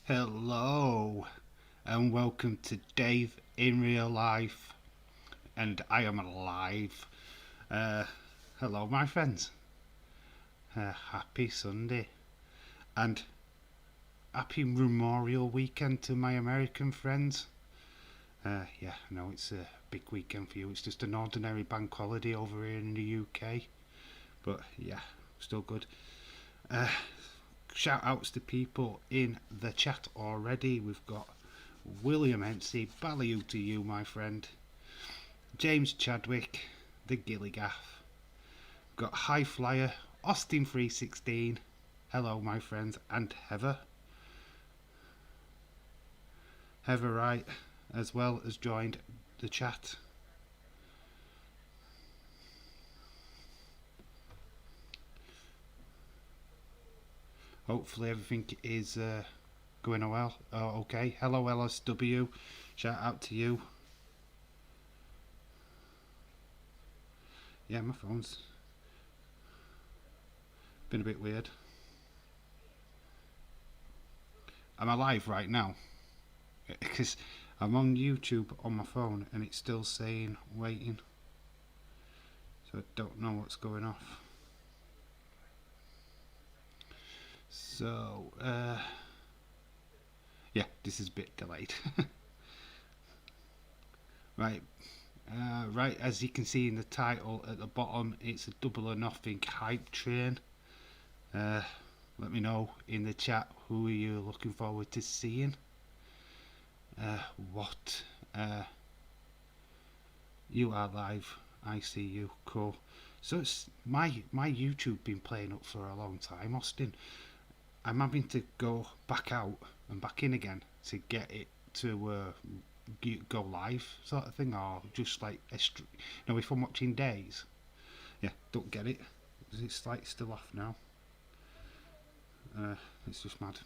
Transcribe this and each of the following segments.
Hello, and welcome to Dave in Real Life, and I am alive. Uh, Hello, my friends. Happy Sunday, and happy Memorial Weekend to my American friends. Yeah, I know it's a big weekend for you. It's just an ordinary bank holiday over here in the UK, but yeah, still good. Uh, Shout outs to people in the chat already. We've got William MC, Ballyoo to you, my friend. James Chadwick, the Gilligaff. Got High Flyer, Austin 316. Hello, my friends, and Heather. Heather Wright as well has joined the chat. Hopefully everything is going well. Okay. Hello, LSW. Shout out to you. Yeah, my phone's been a bit weird. I'm alive right now because I'm on YouTube on my phone and it's still saying waiting. So I don't know what's going off. So, yeah, this is a bit delayed. Right. Right, as you can see in the title at the bottom, it's a Double or Nothing hype train. Let me know in the chat who are you looking forward to seeing. What? You are live. I see you. Cool. So it's my YouTube been playing up for a long time, Austin. I'm having to go back out and back in again to get it to go live, sort of thing, or just like if I'm watching days. Yeah, don't get it. It's like still off now. It's just mad.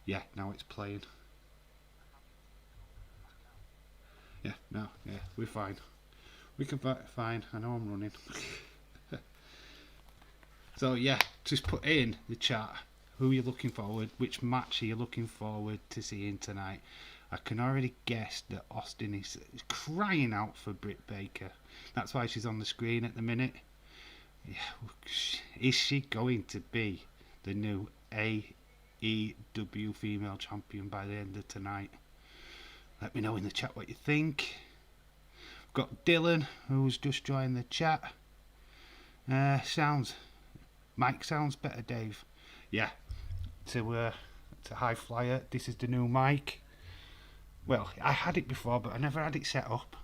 Yeah, now it's playing. Yeah, no, yeah, we're fine. We can fine. I know I'm running. So yeah, just put in the chat who you're looking forward, which match are you looking forward to seeing tonight. I can already guess that Austin is crying out for Britt Baker. That's why she's on the screen at the minute. Yeah, is she going to be the new AEW female champion by the end of tonight? Let me know in the chat what you think. We've got Dylan, who's just joined the chat. Mike sounds better, Dave. Yeah, to High Flyer. This is the new mic. Well, I had it before, but I never had it set up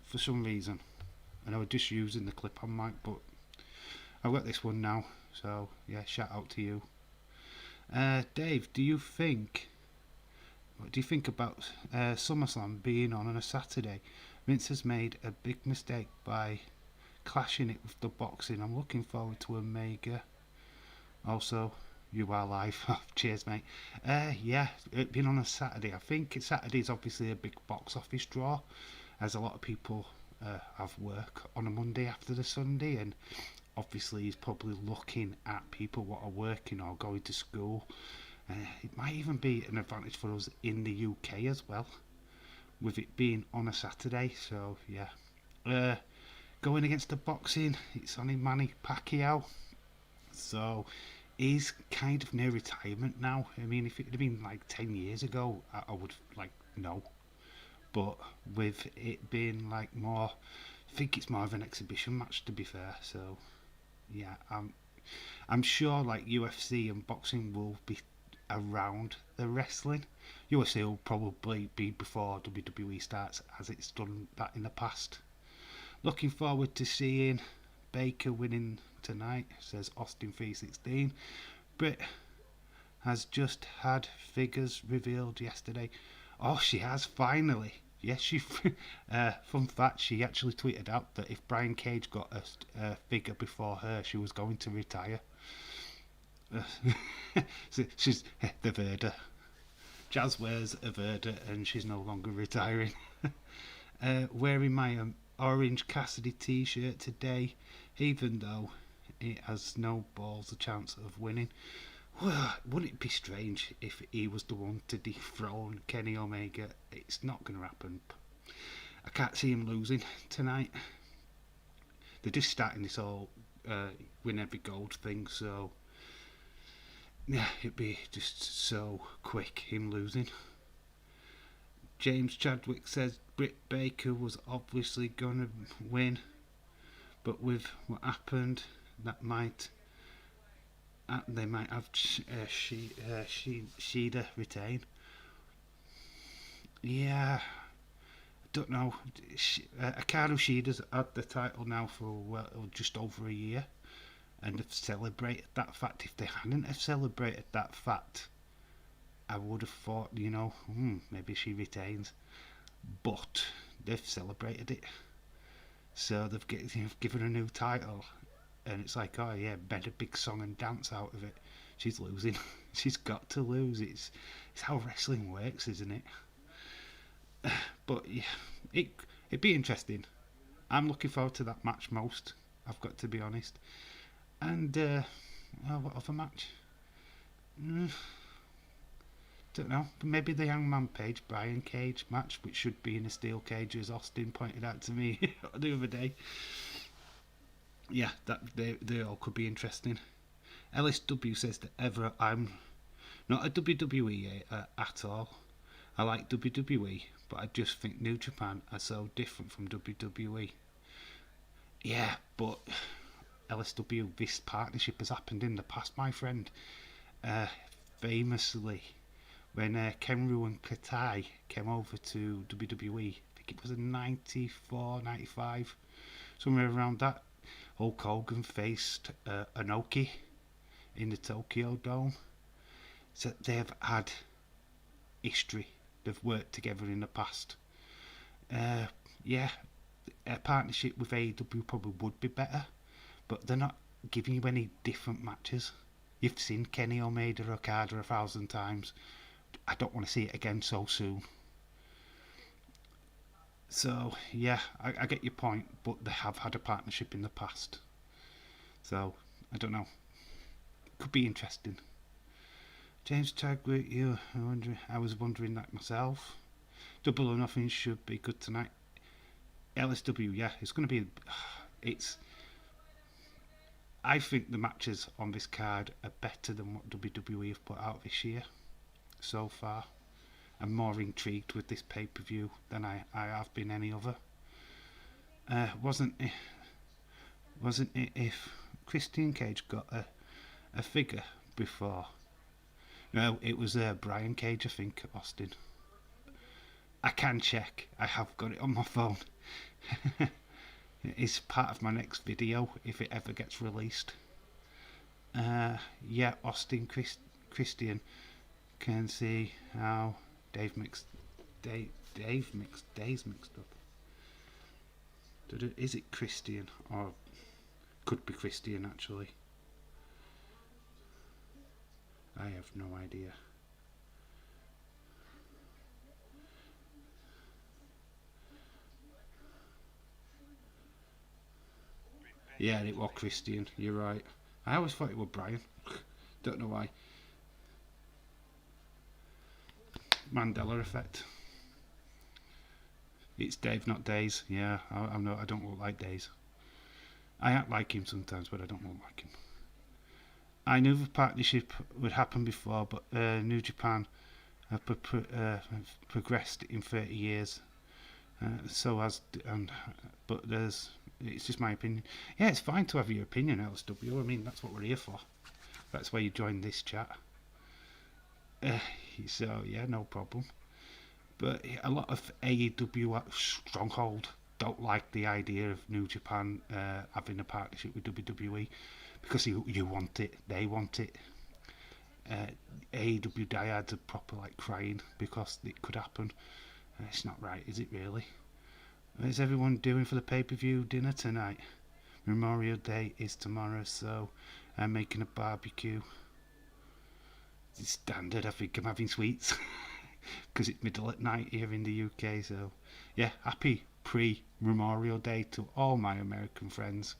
for some reason, and I was just using the clip-on mic. But I've got this one now, so yeah, shout out to you. Dave, what do you think about SummerSlam being on a Saturday? Vince has made a big mistake by clashing it with the boxing. I'm looking forward to a mega. Also, you are live. Cheers, mate. Yeah, it being on a Saturday. I think Saturday is obviously a big box office draw, as a lot of people have work on a Monday after the Sunday, and obviously he's probably looking at people what are working or going to school. It might even be an advantage for us in the UK as well, with it being on a Saturday. So yeah, going against the boxing, it's only Manny Pacquiao. So he's kind of near retirement now. I mean, if it had been like 10 years ago, I would like no. But with it being like more, I think it's more of an exhibition match, to be fair. So yeah, I'm sure like UFC and boxing will be around the wrestling. UFC will probably be before WWE starts, as it's done that in the past. Looking forward to seeing Baker winning tonight, says Austin 316. Britt has just had figures revealed yesterday. Oh, she has finally. Yes, fun fact, she actually tweeted out that if Brian Cage got a figure before her, she was going to retire. She's the Verda. Jazz wears a Verda and she's no longer retiring. Wearing my Orange Cassidy t-shirt today, even though it has no balls a chance of winning. Well, wouldn't it be strange if he was the one to dethrone Kenny Omega? It's not going to happen. I can't see him losing tonight. They're just starting this whole win every gold thing, so yeah, it'd be just so quick him losing. James Chadwick says Britt Baker was obviously going to win, but with what happened, that might they might have Shida retain. Yeah, I don't know. Hikaru Shida's had the title now for just over a year, and have celebrated that fact. If they hadn't have celebrated that fact, I would have thought, maybe she retains. But they've celebrated it, so they've given her a new title, and it's like, oh yeah, made a big song and dance out of it. She's losing. She's got to lose. It's how wrestling works, isn't it? But yeah, it'd be interesting. I'm looking forward to that match most. I've got to be honest. And what other match? Don't know. Maybe the Hangman Page Brian Cage match, which should be in a steel cage, as Austin pointed out to me the other day. Yeah, that they all could be interesting. LSW says that I'm not a WWE at all. I like WWE, but I just think New Japan are so different from WWE. Yeah, but LSW, this partnership has happened in the past, my friend. Famously, when Kenru and Katai came over to WWE, I think it was in 94, 95, somewhere around that. Hulk Hogan faced Inoki in the Tokyo Dome. So they've had history. They've worked together in the past. Yeah, a partnership with AEW probably would be better, but they're not giving you any different matches. You've seen Kenny Omega Okada 1,000 times. I don't want to see it again so soon. So yeah, I get your point, but they have had a partnership in the past. So I don't know. Could be interesting. James Chadwick, I was wondering that myself. Double or Nothing should be good tonight. LSW, yeah, it's going to be. It's. I think the matches on this card are better than what WWE have put out this year so far. I'm more intrigued with this pay-per-view than I have been any other. Wasn't it if Christian Cage got a figure before? No, it was Brian Cage, I think, Austin. I can check. I have got it on my phone. It's part of my next video if it ever gets released. Yeah, Austin Christian can see how Dave mixed days mixed up. Is it Christian or could be Christian actually? I have no idea. Yeah, it was Christian. You're right. I always thought it was Brian. Don't know why. Mandela effect. It's Dave, not Days. Yeah, I know. I don't look like Days. I act like him sometimes, but I don't look like him. I knew the partnership would happen before, but New Japan have progressed in 30 years. So has, but it's just my opinion. Yeah, it's fine to have your opinion, LSW. I mean, that's what we're here for. That's why you joined this chat. So yeah, no problem. But a lot of AEW stronghold don't like the idea of New Japan having a partnership with WWE because you want it, they want it. AEW diehards are proper like crying because it could happen. It's not right, is it really? What is everyone doing for the pay-per-view dinner tonight? Memorial Day is tomorrow, so I'm making a barbecue. It's standard, I think I'm having sweets because it's middle at night here in the UK. So yeah, happy pre-Memorial Day to all my American friends.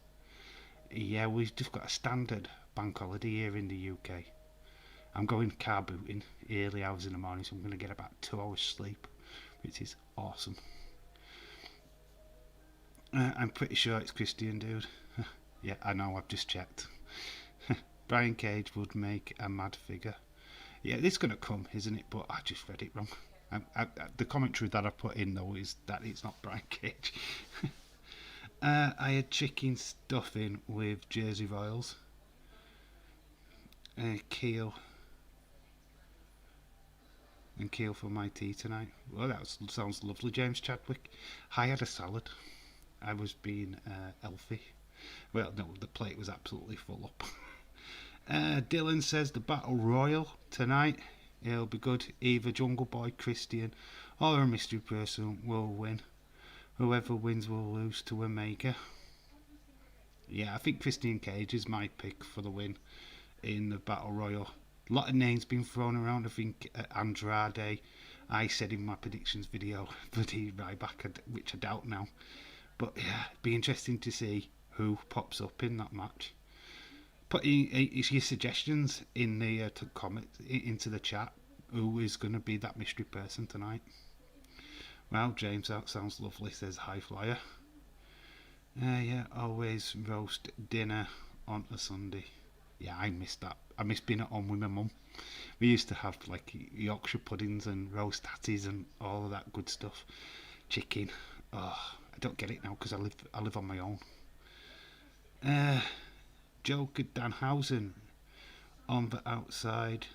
Yeah, we've just got a standard bank holiday here in the UK. I'm going car booting early hours in the morning, so I'm going to get about 2 hours sleep, which is awesome. I'm pretty sure it's Christian, dude. Yeah, I know, I've just checked. Brian Cage would make a mad figure. Yeah, it's going to come, isn't it? But I just read it wrong. The commentary that I put in, though, is that it's not Brian Cage. I had chicken stuffing with Jersey Royals. Keel for my tea tonight. Well, that sounds lovely, James Chadwick. I had a salad. I was being elfy. Well, no, the plate was absolutely full up. Dylan says the Battle Royal tonight. It'll be good. Either Jungle Boy, Christian, or a mystery person will win. Whoever wins will lose to Omega. Yeah, I think Christian Cage is my pick for the win in the Battle Royal. A lot of names been thrown around. I think Andrade, I said in my predictions video, bloody Ryback, which I doubt now. But yeah, it'd be interesting to see who pops up in that match. Put your suggestions in the comments into the chat. Who is going to be that mystery person tonight? Well, James, that sounds lovely, says High Flyer. Yeah, always roast dinner on a Sunday. Yeah, I missed that. I miss being at home with my mum. We used to have like Yorkshire puddings and roast tatties and all of that good stuff. Chicken. Oh, I don't get it now because I live on my own. Joker Danhausen on the outside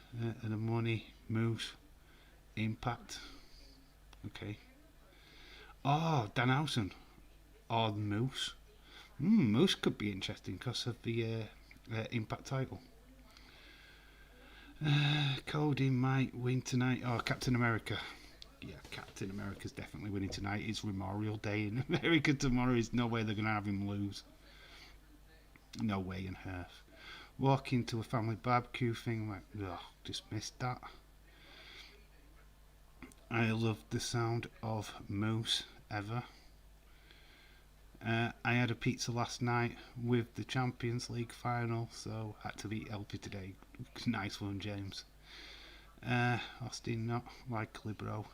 and the money moves. Impact. Okay. Oh, Danhausen. Or Moose. Moose could be interesting because of the Impact title. Cody might win tonight. Oh, Captain America. Yeah, Captain America's definitely winning tonight. It's Memorial Day in America tomorrow. There's no way they're going to have him lose. No way in earth. Walk into a family barbecue thing, like, just missed that. I love the sound of Moose ever. I had a pizza last night with the Champions League final, so had to be healthy today. Nice one, James. Austin, not likely, bro.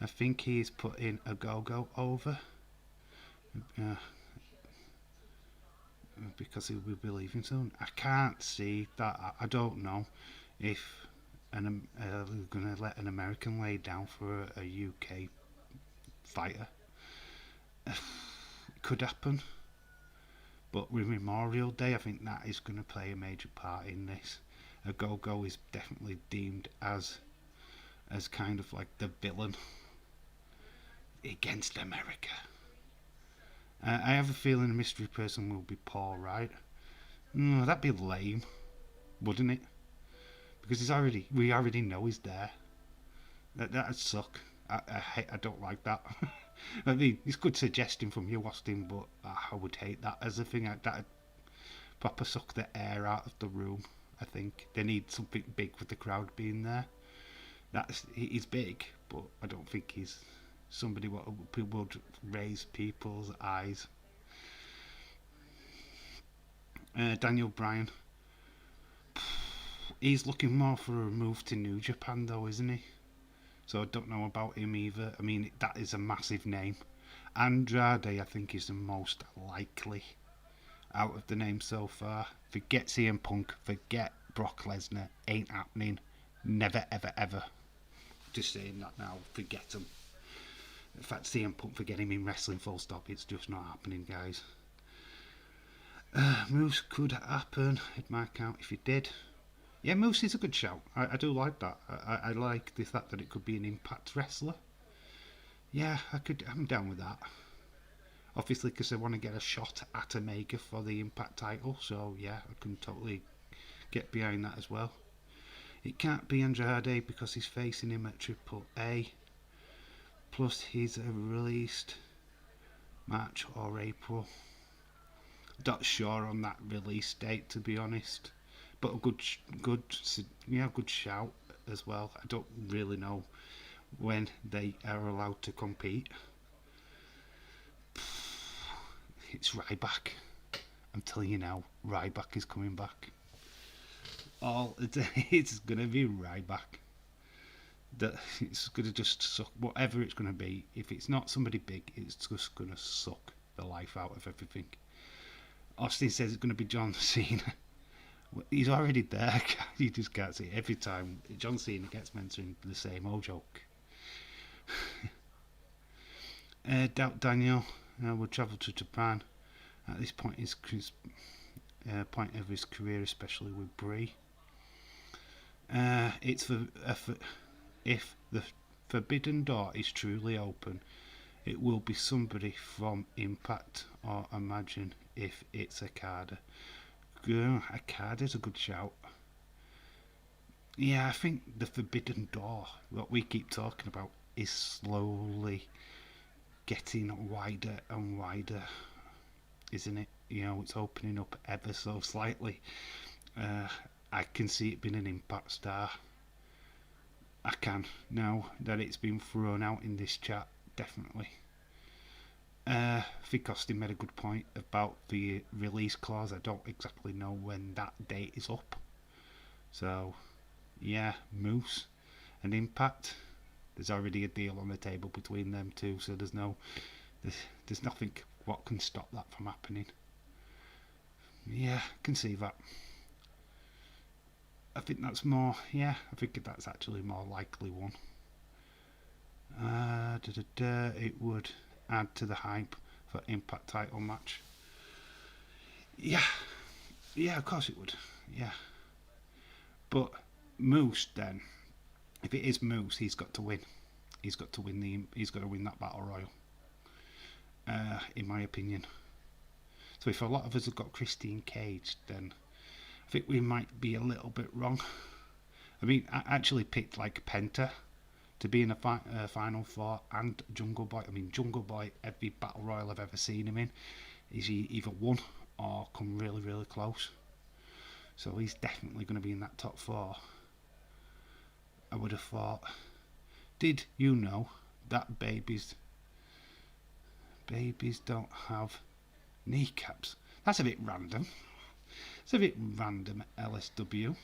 I think he's put in a go-go over. Because he will be leaving soon. I can't see that. I don't know if they're going to let an American lay down for a UK fighter. It could happen. But with Memorial Day, I think that is going to play a major part in this. A go-go is definitely deemed as kind of like the villain against America. I have a feeling a mystery person will be Paul Wright. That'd be lame, wouldn't it? Because we already know he's there. That'd suck. I don't like that. I mean, it's good suggesting from you, Austin, but I would hate that as a thing. That'd proper suck the air out of the room. I think they need something big with the crowd being there. He's big, but I don't think he's somebody what would raise people's eyes. Daniel Bryan. He's looking more for a move to New Japan, though, isn't he? So I don't know about him either. I mean, that is a massive name. Andrade, I think, is the most likely out of the names so far. Forget CM Punk. Forget Brock Lesnar. Ain't happening. Never, ever, ever. Just saying that now. Forget him. In fact, CM Punk, forget him in wrestling, full stop. It's just not happening, guys. Moose could happen at my count if it did. Yeah, Moose is a good shout. I do like that. I like the fact that it could be an Impact wrestler. Yeah, I'm down with that. Obviously, because I want to get a shot at Omega for the Impact title. So, yeah, I can totally get behind that as well. It can't be Andrade because he's facing him at Triple A. Plus, he's a released March or April. Not sure on that release date, to be honest. But a good shout as well. I don't really know when they are allowed to compete. It's Ryback. I'm telling you now, Ryback is coming back. all it's gonna be Ryback. That it's gonna just suck whatever it's gonna be. If it's not somebody big, it's just gonna suck the life out of everything. Austin says it's gonna be John Cena. He's already there. You just can't see it. Every time John Cena gets mentioned, the same old joke. Doubt Daniel will travel to Japan at this point point of his career, especially with Brie. It's if the Forbidden Door is truly open, it will be somebody from Impact, or imagine if it's Okada. Okada's a good shout. Yeah, I think the Forbidden Door, what we keep talking about, is slowly getting wider and wider, isn't it? You know, it's opening up ever so slightly. I can see it being an Impact star. I can, now that it's been thrown out in this chat, definitely. I think Austin made a good point about the release clause. I don't exactly know when that date is up. So, yeah, Moose and Impact. There's already a deal on the table between them two, so there's nothing what can stop that from happening. Yeah, I can see that. I think that's more. Yeah, I think that's actually a more likely one. It would add to the hype for Impact title match. Yeah, of course it would. Yeah, but Moose then, if it is Moose, he's got to win. He's got to win that battle royal. In my opinion. So if a lot of us have got Christine Cage, then I think we might be a little bit wrong. I mean, I actually picked like Penta to be in a Final Four, and Jungle Boy. I mean, Jungle Boy, every battle royal I've ever seen him in, is he either won or come really, really close. So he's definitely going to be in that top four. I would have thought. Did you know that babies don't have kneecaps? That's a bit random. It's a bit random, LSW.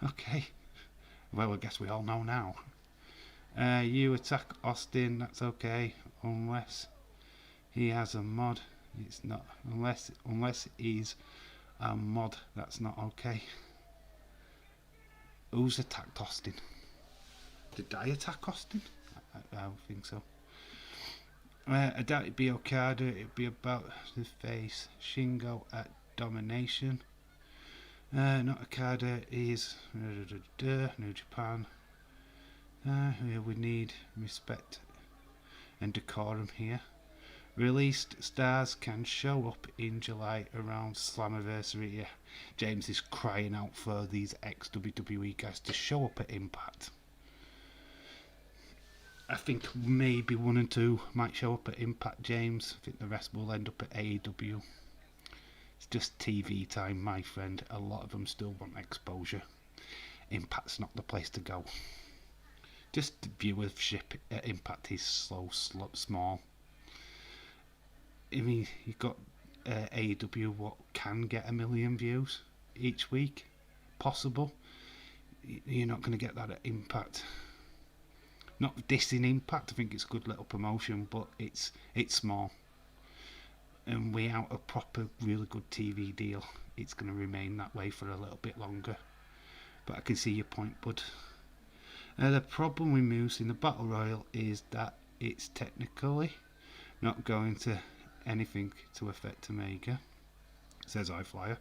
Okay. Well, I guess we all know now. You attack Austin, that's okay, unless he has a mod. It's not unless he's a mod. That's not okay. Who's attacked Austin? Did I attack Austin? I don't think so. I doubt it'd be Okada. It'd be about the face Shingo at Domination. Not Okada. Is New Japan. We need respect and decorum here. Released stars can show up in July around Slammiversary. Yeah, James is crying out for these ex-WWE guys to show up at Impact. I think maybe 1 and 2 might show up at Impact, James. I think the rest will end up at AEW. It's just TV time, my friend. A lot of them still want exposure. Impact's not the place to go. Just viewership at Impact is so small. I mean, you've got AEW, what can get 1 million views each week, possible. You're not going to get that at Impact. Not dissing Impact, I think it's a good little promotion, but it's small. And without a proper, really good TV deal, it's going to remain that way for a little bit longer. But I can see your point, bud. The problem with Moose in the Battle Royal is that it's technically not going to anything to affect Omega, says iFlyer.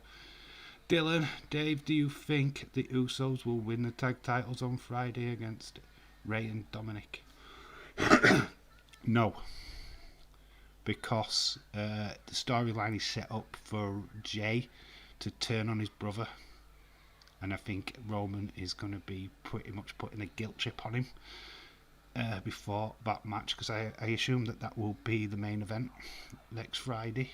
Dylan, Dave, do you think the Usos will win the tag titles on Friday against Ray and Dominic? No, because the storyline is set up for Jay to turn on his brother, and I think Roman is going to be pretty much putting a guilt trip on him before that match, because I assume that will be the main event next Friday.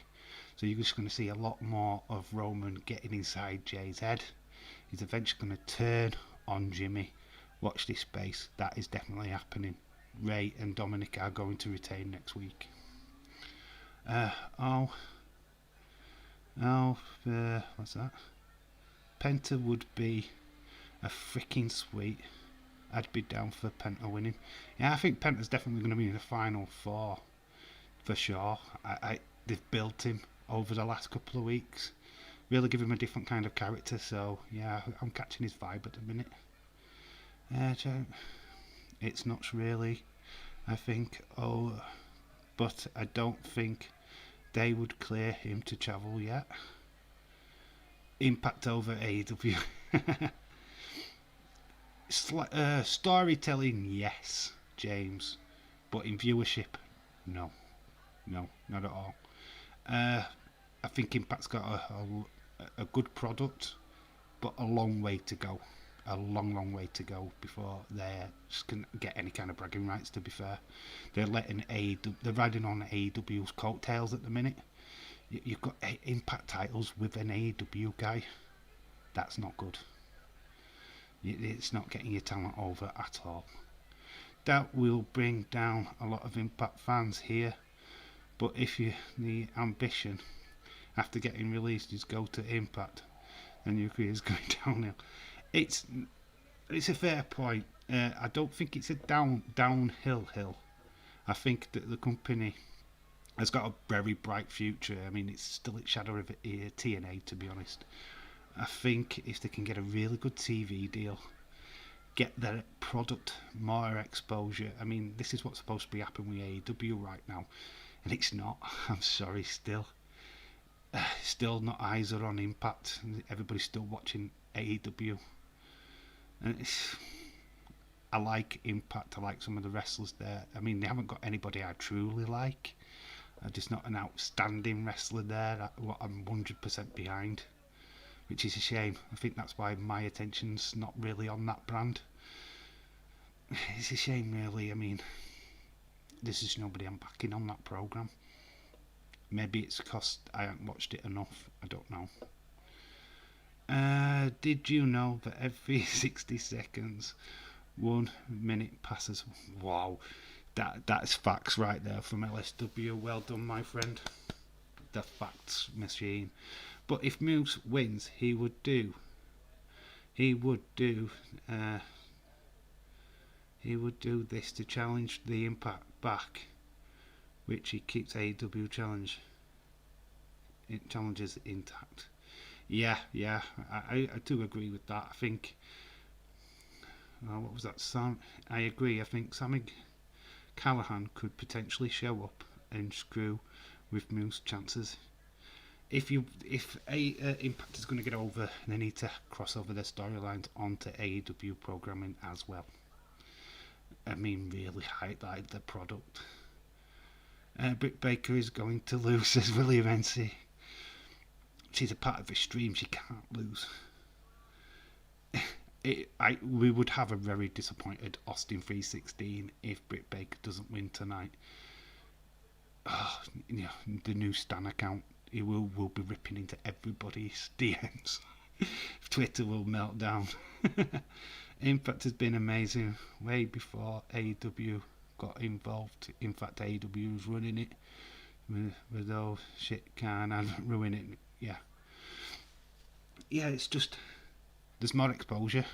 So you're just going to see a lot more of Roman getting inside Jay's head. He's eventually going to turn on Jimmy. Watch this space. That is definitely happening. Ray and Dominic are going to retain next week. What's that? Penta would be a freaking sweet. I'd be down for Penta winning. Yeah, I think Penta's definitely going to be in the final four for sure. They've built him over the last couple of weeks, really give him a different kind of character. So yeah, I'm catching his vibe at the minute. It's not really, I think. Oh, but I don't think they would clear him to travel yet. Impact over AEW. Storytelling, yes, James, but in viewership, no, not at all. I think Impact's got a good product, but a long way to go. A long way to go before they just can get any kind of bragging rights. To be fair, they're riding on AEW's coattails at the minute. You've got Impact titles with an AEW guy. That's not good. It's not getting your talent over at all. That will bring down a lot of Impact fans here. But if the ambition after getting released is go to Impact, then your career is going downhill. It's a fair point. I don't think it's a downhill hill. I think that the company has got a very bright future. I mean, it's still its shadow of TNA, to be honest. I think if they can get a really good TV deal, get their product more exposure. I mean, this is what's supposed to be happening with AEW right now, and it's not. I'm sorry, still not eyes are on Impact. Everybody's still watching AEW. And I like Impact. I like some of the wrestlers there. I mean, they haven't got anybody I truly like. Just not an outstanding wrestler there. What I'm 100% behind, which is a shame. I think that's why my attention's not really on that brand. It's a shame, really. I mean, this is nobody I'm backing on that program. Maybe it's because I haven't watched it enough. I don't know. Did you know that every 60 seconds 1 minute passes? Wow, that's facts right there from LSW. Well done, my friend. The facts machine. But if Moose wins, he would do this to challenge the Impact back, which he keeps AEW challenges intact. Yeah, I do agree with that. I think, what was that? I agree. I think Sammy Callahan could potentially show up and screw with Moose chances. If Impact is going to get over, they need to cross over their storylines onto AEW programming as well. I mean, really highlight the product. Britt Baker is going to lose, says William NC. She's a part of Extreme, she can't lose. We would have a very disappointed Austin 316 if Britt Baker doesn't win tonight. Oh, the new Stan account, he will be ripping into everybody's DMs. Twitter will melt down. Impact has been amazing way before AEW got involved. In fact, AEW was running it with those shit can and ruin it. Yeah, it's just there's more exposure,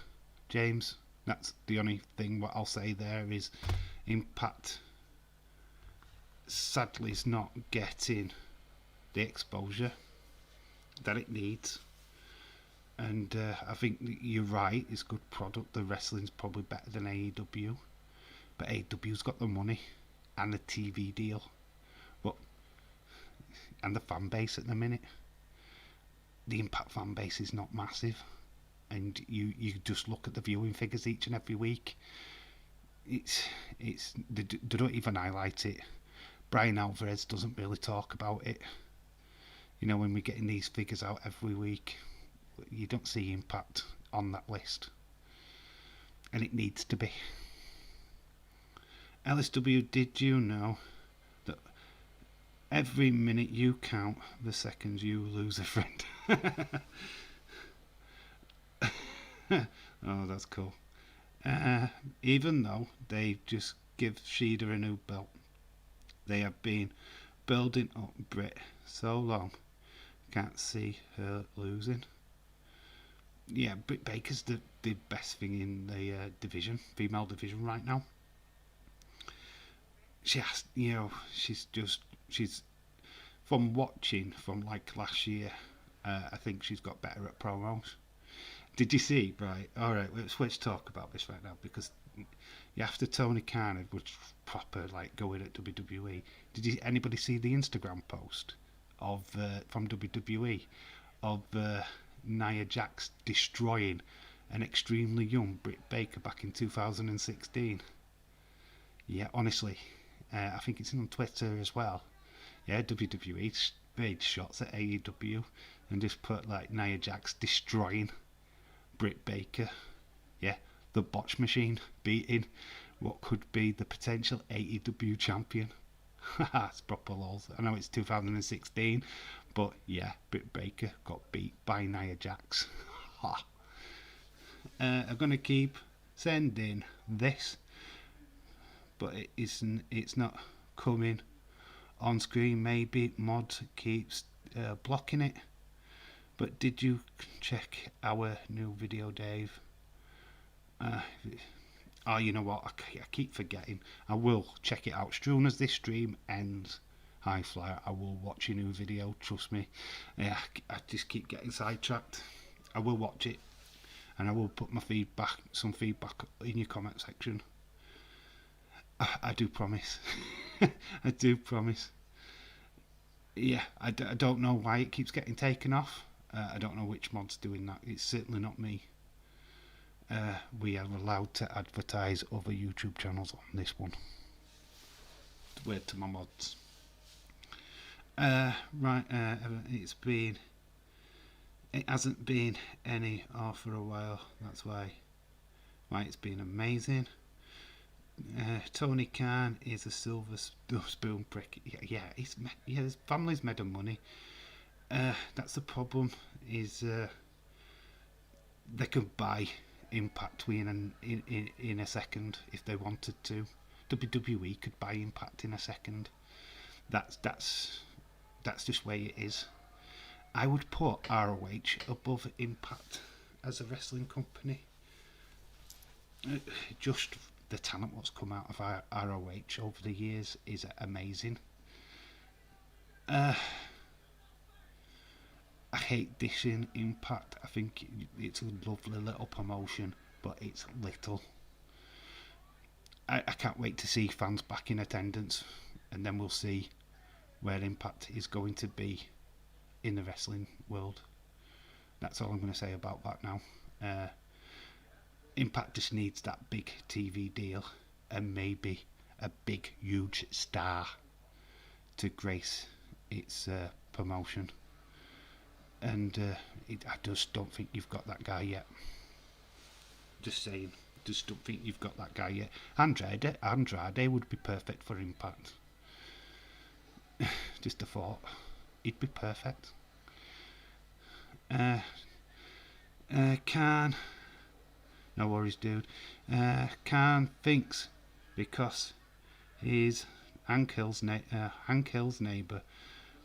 James. That's the only thing what I'll say there is Impact sadly is not getting the exposure that it needs. And I think you're right, it's good product. The wrestling's probably better than AEW, but AEW's got the money and the TV deal, and the fan base at the minute. The Impact fan base is not massive, and you just look at the viewing figures each and every week. They don't even highlight it. Brian Alvarez doesn't really talk about it. When we're getting these figures out every week, you don't see Impact on that list, and it needs to be. LSW, did you know that every minute you count, the seconds you lose a friend? Oh, that's cool. Even though they just give Shida a new belt, they have been building up Britt so long, can't see her losing. Yeah, Britt Baker's the best thing in the division, female division right now. She has, she's from watching from like last year. I think she's got better at promos. Did you see? Right, all right. Let's talk about this right now because after Tony Khan was proper like going at WWE. Did you anybody see the Instagram post of from WWE of Nia Jax destroying an extremely young Britt Baker back in 2016? Yeah, honestly, I think it's on Twitter as well. Yeah, WWE made shots at AEW and just put like Nia Jax destroying Britt Baker. Yeah, the botch machine beating what could be the potential AEW champion. It's proper lols. I know it's 2016, but yeah, Britt Baker got beat by Nia Jax. I'm gonna keep sending this, but it isn't. It's not coming on screen. Maybe mod keeps blocking it. But did you check our new video, Dave? Oh, you know what? I keep forgetting. I will check it out as soon as this stream ends. High Flyer, I will watch your new video. Trust me. Yeah, I just keep getting sidetracked. I will watch it, and I will put some feedback in your comment section. I do promise. I do promise. Yeah, I don't know why it keeps getting taken off. I don't know which mod's doing that. It's certainly not me. We are allowed to advertise other YouTube channels on this one. Word to my mods. Right, it hasn't been any off for a while. That's why it's been amazing. Tony Khan is a silver spoon prick. Yeah, his family's made of money. That's the problem. Is they could buy Impact in a second if they wanted to. WWE could buy Impact in a second. That's just the way it is. I would put ROH above Impact as a wrestling company. Just the talent what's come out of ROH over the years is amazing. I hate dishing Impact. I think it's a lovely little promotion, but it's little. I can't wait to see fans back in attendance, and then we'll see where Impact is going to be in the wrestling world. That's all I'm going to say about that now. Impact just needs that big TV deal and maybe a big, huge star to grace its promotion. And I just don't think you've got that guy yet. Just saying. Just don't think you've got that guy yet. Andrade would be perfect for Impact. Just a thought. He'd be perfect. Khan. No worries, dude. Khan thinks because he's Hank Hill's neighbour,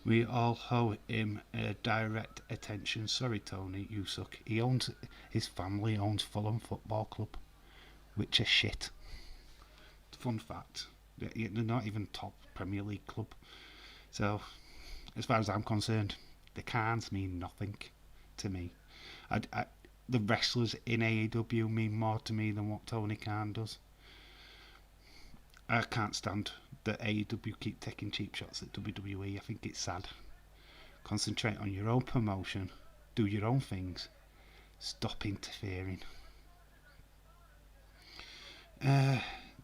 we all owe him direct attention. Sorry, Tony, you suck. His family owns Fulham Football Club, which are shit. Fun fact. They're not even top Premier League club. So, as far as I'm concerned, the Khans mean nothing to me. The wrestlers in AEW mean more to me than what Tony Khan does. I can't stand that AEW keep taking cheap shots at WWE. I think it's sad. Concentrate on your own promotion. Do your own things. Stop interfering.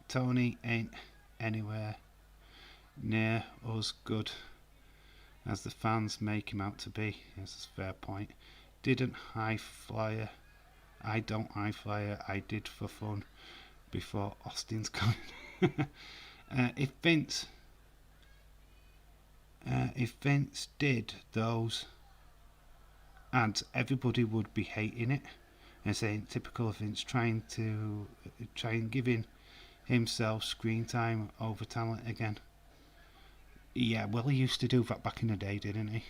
Tony ain't anywhere near us good as the fans make him out to be. That's a fair point. Didn't high flyer. I don't high flyer. I did for fun before Austin's coming. If Vince did those ads, everybody would be hating it and saying typical of Vince trying giving himself screen time over talent again. Yeah, well, he used to do that back in the day, didn't he?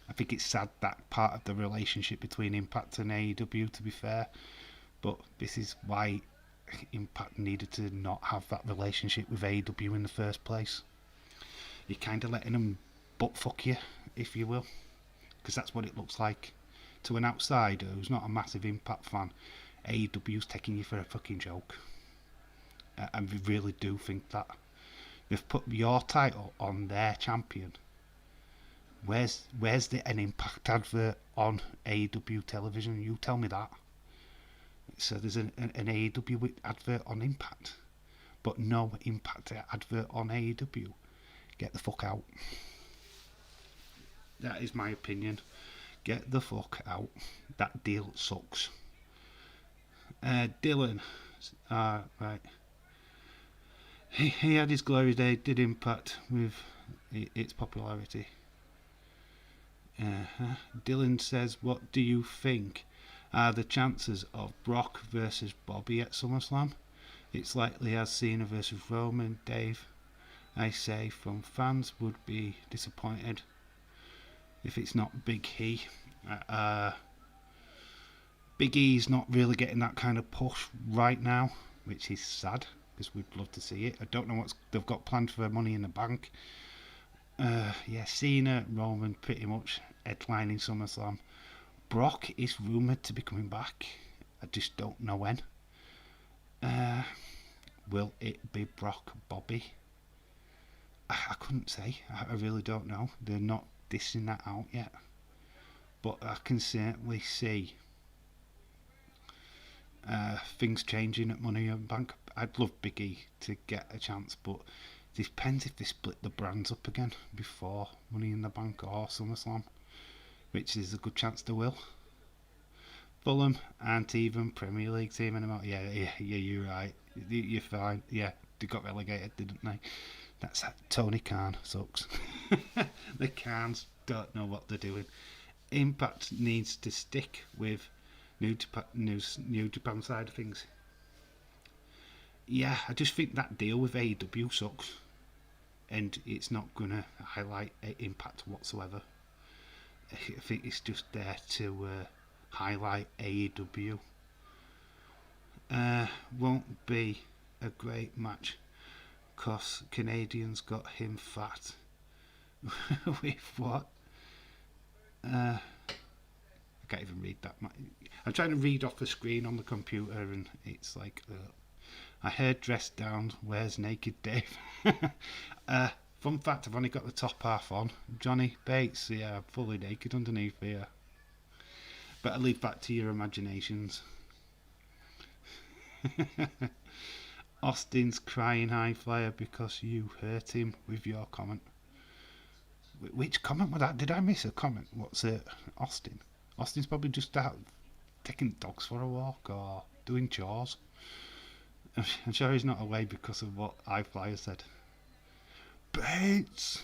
I think it's sad that part of the relationship between Impact and AEW, to be fair. But this is why Impact needed to not have that relationship with AEW in the first place. You're kind of letting them butt fuck you, if you will, because that's what it looks like to an outsider who's not a massive Impact fan. AEW's taking you for a fucking joke. I really do think that. They've put your title on their champion. Where's an Impact advert on AEW television? You tell me that. So there's an AEW advert on Impact, but no Impact advert on AEW. Get the fuck out. That is my opinion. Get the fuck out. That deal sucks. Dylan. Right. He had his glory day, did Impact with its popularity. Dylan says, what do you think are the chances of Brock versus Bobby at SummerSlam? It's likely as Cena versus Roman. Dave, I say, from fans would be disappointed if it's not Big E. Big E's not really getting that kind of push right now, which is sad because we'd love to see it. I don't know what they've got planned for Money in the Bank. Cena, Roman pretty much headlining SummerSlam. Brock is rumoured to be coming back. I just don't know when. Will it be Brock Bobby? I couldn't say. I really don't know. They're not dissing that out yet. But I can certainly see things changing at Money in the Bank. I'd love Big E to get a chance, but it depends if they split the brands up again before Money in the Bank or SummerSlam, which is a good chance they will. Fulham aren't even Premier League team anymore. Yeah, you're right. You're fine. Yeah, they got relegated, didn't they? That's Tony Khan sucks. The Khans don't know what they're doing. Impact needs to stick with New Japan side of things. Yeah, I just think that deal with AEW sucks, and it's not gonna highlight Impact whatsoever. I think it's just there to highlight AEW. Won't be a great match because Canadians got him fat. With what? I can't even read that. I'm trying to read off the screen on the computer and it's like, I heard dressed down, where's naked Dave? Fun fact, I've only got the top half on. Johnny Bates, yeah, fully naked underneath here. But I leave that to your imaginations. Austin's crying high flyer because you hurt him with your comment. Which comment was that? Did I miss a comment? What's it? Austin? Austin's probably just out taking dogs for a walk or doing chores. I'm sure he's not away because of what high flyer said. Bates!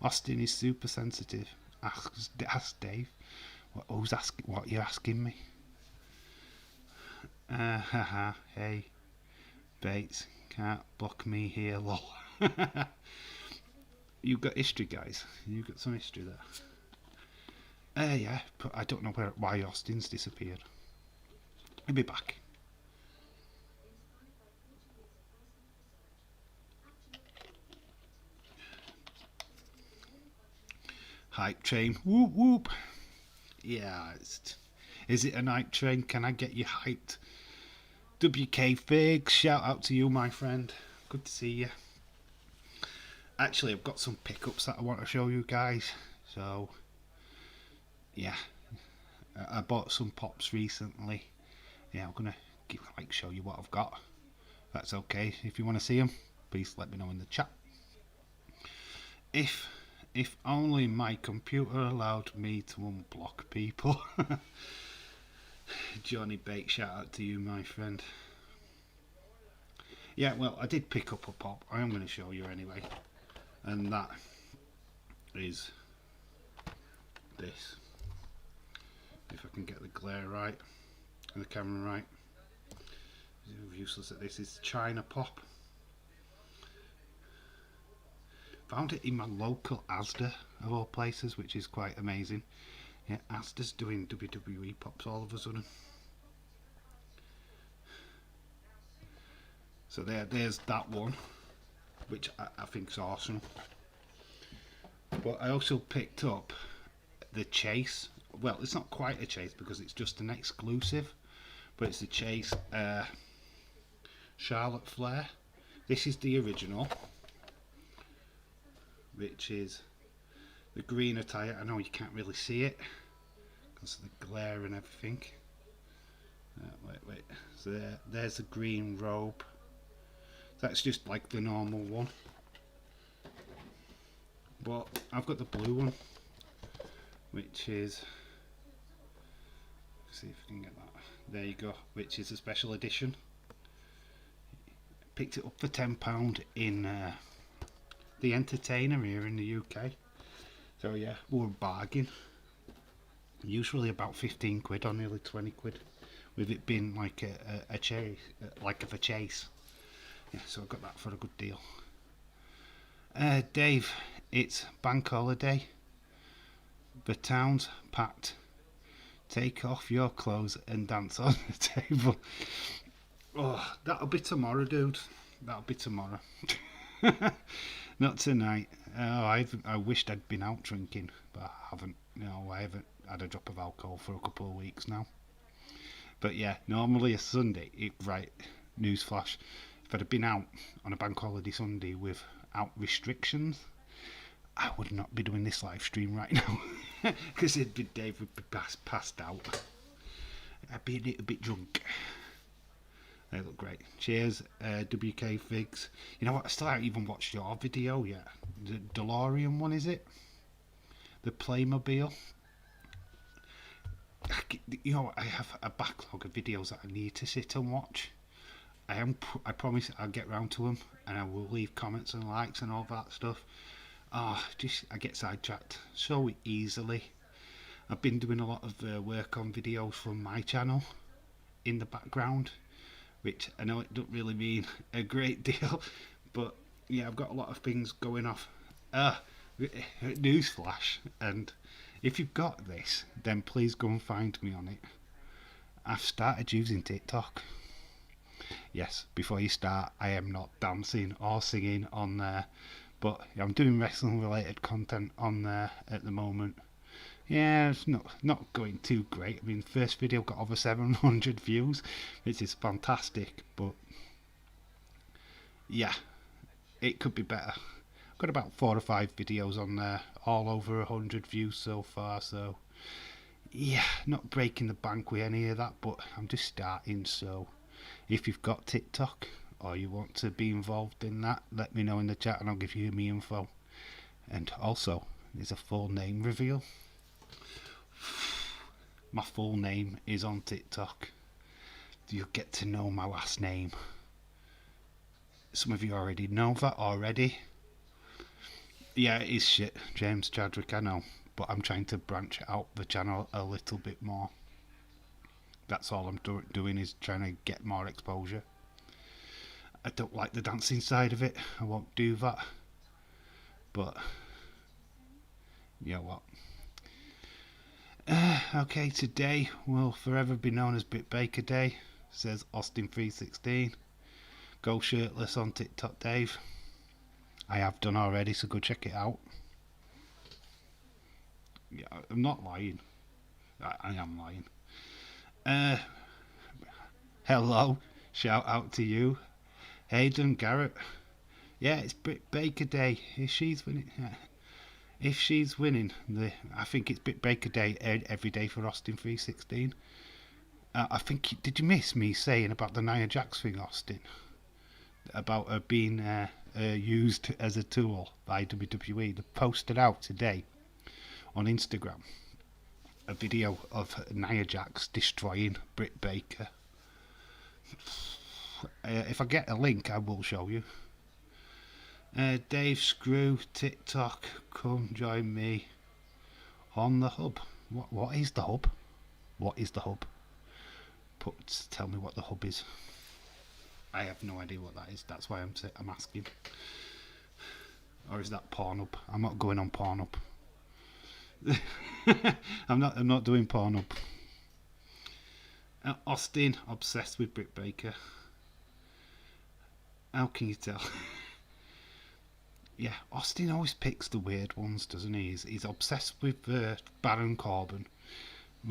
Austin is super sensitive. Ask Dave. Who's asking? What you're asking me? Hey, Bates, can't block me here, lol. You got history, guys. You got some history there. Yeah, but I don't know why Austin's disappeared. He'll be back. Hype train, whoop whoop. Yeah, is it a night train? Can I get you hyped? WK Figs, shout out to you, my friend. Good to see you. Actually, I've got some pickups that I want to show you guys. So, yeah, I bought some pops recently. Yeah, I'm gonna show you what I've got. That's okay. If you want to see them, please let me know in the chat. If only my computer allowed me to unblock people. Johnny Bake, shout out to you, my friend. Yeah, well, I did pick up a pop. I am going to show you anyway. And that is this. If I can get the glare right and the camera right. Useless at this. It's China Pop. Found it in my local Asda, of all places, which is quite amazing. Yeah, Asda's doing WWE pops all of a sudden. So there's that one, which I think is awesome. But I also picked up the Chase. Well, it's not quite a Chase because it's just an exclusive, but it's the Chase Charlotte Flair. This is the original, which is the green attire. I know you can't really see it because of the glare and everything. Wait. So there's the green robe. That's just like the normal one. But I've got the blue one, which is, see if I can get that. There you go, which is a special edition. Picked it up for £10 in the Entertainer here in the UK. So yeah, we're a bargain. Usually about 15 quid or nearly 20 quid, with it being like a chase, like of a chase. Yeah, so I got that for a good deal. Dave, it's bank holiday. The town's packed. Take off your clothes and dance on the table. Oh, that'll be tomorrow, dude. That'll be tomorrow. Not tonight. Oh, I wished I'd been out drinking, but I haven't. No, I haven't had a drop of alcohol for a couple of weeks now. But yeah, normally a Sunday, right, newsflash, if I'd have been out on a bank holiday Sunday without restrictions, I would not be doing this live stream right now. Because Dave would be passed out. I'd be a little bit drunk. They look great. Cheers, WK Figs. You know what? I still haven't even watched your video yet. The DeLorean one, is it? The Playmobil. You know what? I have a backlog of videos that I need to sit and watch. I promise I'll get round to them, and I will leave comments and likes and all that stuff. I get sidetracked so easily. I've been doing a lot of work on videos from my channel in the background, which I know it don't really mean a great deal, but yeah, I've got a lot of things going off. Newsflash, and if you've got this, then please go and find me on it. I've started using TikTok. Yes, before you start, I am not dancing or singing on there, but I'm doing wrestling related content on there at the moment. Yeah, it's not going too great. I mean, the first video got over 700 views, which is fantastic, but yeah, it could be better. I've got about 4 or 5 videos on there, all over 100 views so far, so yeah, not breaking the bank with any of that, but I'm just starting. So if you've got TikTok or you want to be involved in that, let me know in the chat and I'll give you my info. And also, there's a full name reveal. My full name is on TikTok. You'll get to know my last name. Some of you already know that already. Yeah, it is shit, James Chadwick, I know, but I'm trying to branch out the channel a little bit more. That's all I'm doing is trying to get more exposure. I don't like the dancing side of it. I won't do that. But you know what? Okay, today will forever be known as Bit Baker Day, says Austin316. Go shirtless on TikTok, Dave. I have done already, so go check it out. Yeah, I'm not lying. I am lying. Hello, shout out to you, Hayden Garrett. Yeah, it's Bit Baker Day. If she's winning, I think it's Bit Baker Day every day for Austin316. I think, did you miss me saying about the Nia Jax thing, Austin? About her being used as a tool by WWE. They posted out today on Instagram a video of Nia Jax destroying Britt Baker. If I get a link, I will show you. Dave, screw TikTok, come join me on the hub. What is the hub? What is the hub? Tell me what the hub is. I have no idea what that is. That's why I'm asking. Or is that Pornhub? I'm not going on Pornhub. I'm not doing Pornhub. Austin, obsessed with Britt Baker. How can you tell? Yeah, Austin always picks the weird ones, doesn't he? He's obsessed with Baron Corbin.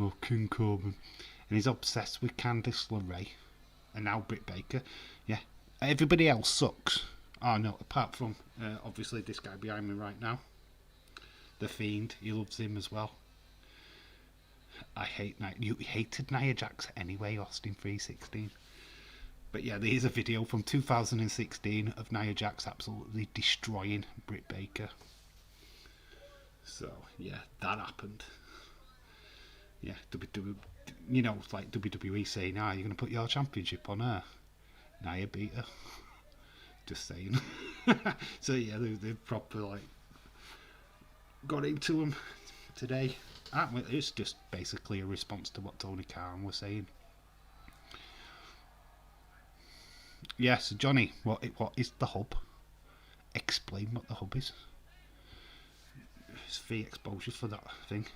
Or King Corbin. And he's obsessed with Candice LeRae. And now Britt Baker. Yeah. Everybody else sucks. Oh no, apart from obviously this guy behind me right now. The Fiend. He loves him as well. I hate you hated Nia Jax anyway, Austin 316. But yeah, there's a video from 2016 of Nia Jax absolutely destroying Britt Baker. So yeah, that happened. Yeah, you know, it's like WWE saying, you're going to put your championship on her. Nia beat her. Just saying. So yeah, they proper like got into him today. It's just basically a response to what Tony Khan was saying. Yeah, so Johnny, what is the hub? Explain what the hub is. It's free exposure for that thing.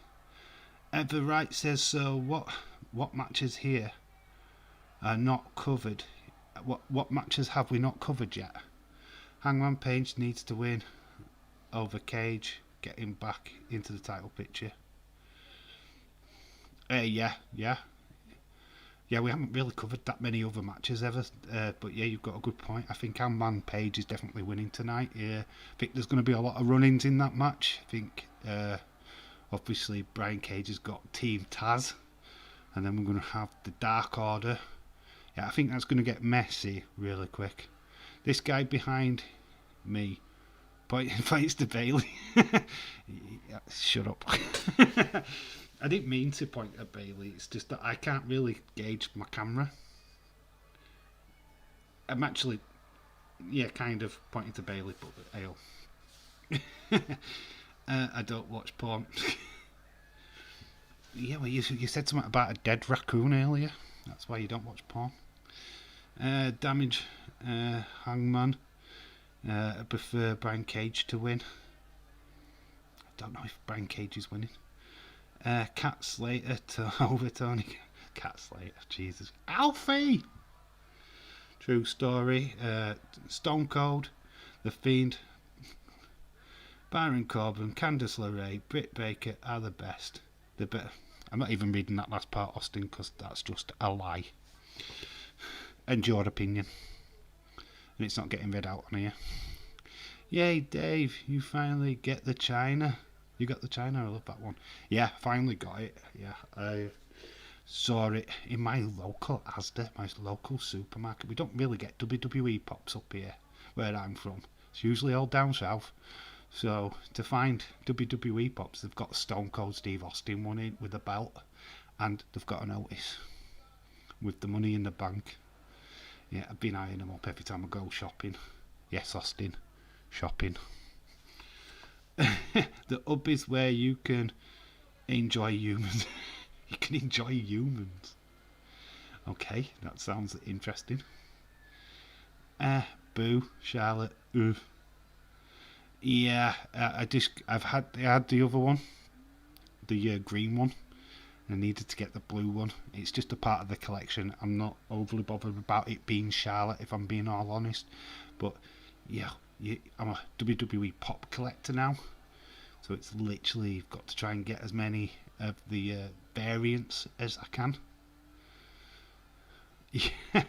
Ever Right says, so what matches here are not covered? What matches have we not covered yet? Hangman Page needs to win over Cage, getting back into the title picture. Yeah, we haven't really covered that many other matches ever, but yeah, you've got a good point. I think Hangman Page is definitely winning tonight. Yeah, I think there's going to be a lot of run-ins in that match. I think obviously Brian Cage has got Team Taz, and then we're going to have the Dark Order. Yeah, I think that's going to get messy really quick. This guy behind me points to Bailey. Yeah, shut up. I didn't mean to point at Bailey. It's just that I can't really gauge my camera. I'm actually, kind of pointing to Bailey, but I don't watch porn. Yeah, well, you said something about a dead raccoon earlier. That's why you don't watch porn. Damage, Hangman. I prefer Brian Cage to win. I don't know if Brian Cage is winning. Cat Slater over Tony. Cat Slater, Jesus. Alfie! True story. Stone Cold, The Fiend, Baron Corbin, Candice LeRae, Britt Baker are the best. I'm not even reading that last part, Austin, because that's just a lie. And your opinion. And it's not getting read out on here. Yay, Dave, you finally get the China. You got the China? I love that one. Yeah, finally got it. Yeah, I saw it in my local Asda, my local supermarket. We don't really get WWE pops up here, where I'm from. It's usually all down south. So, to find WWE pops, they've got Stone Cold Steve Austin one in with a belt, and they've got a notice with the money in the bank. Yeah, I've been eyeing them up every time I go shopping. Yes, Austin, shopping. The hub is where you can enjoy humans. You can enjoy humans. Okay, that sounds interesting. Boo, Charlotte. Yeah, I had the other one, the green one. I needed to get the blue one. It's just a part of the collection. I'm not overly bothered about it being Charlotte, if I'm being all honest. But yeah, I'm a WWE pop collector now. So it's literally got to try and get as many of the variants as I can. Yeah.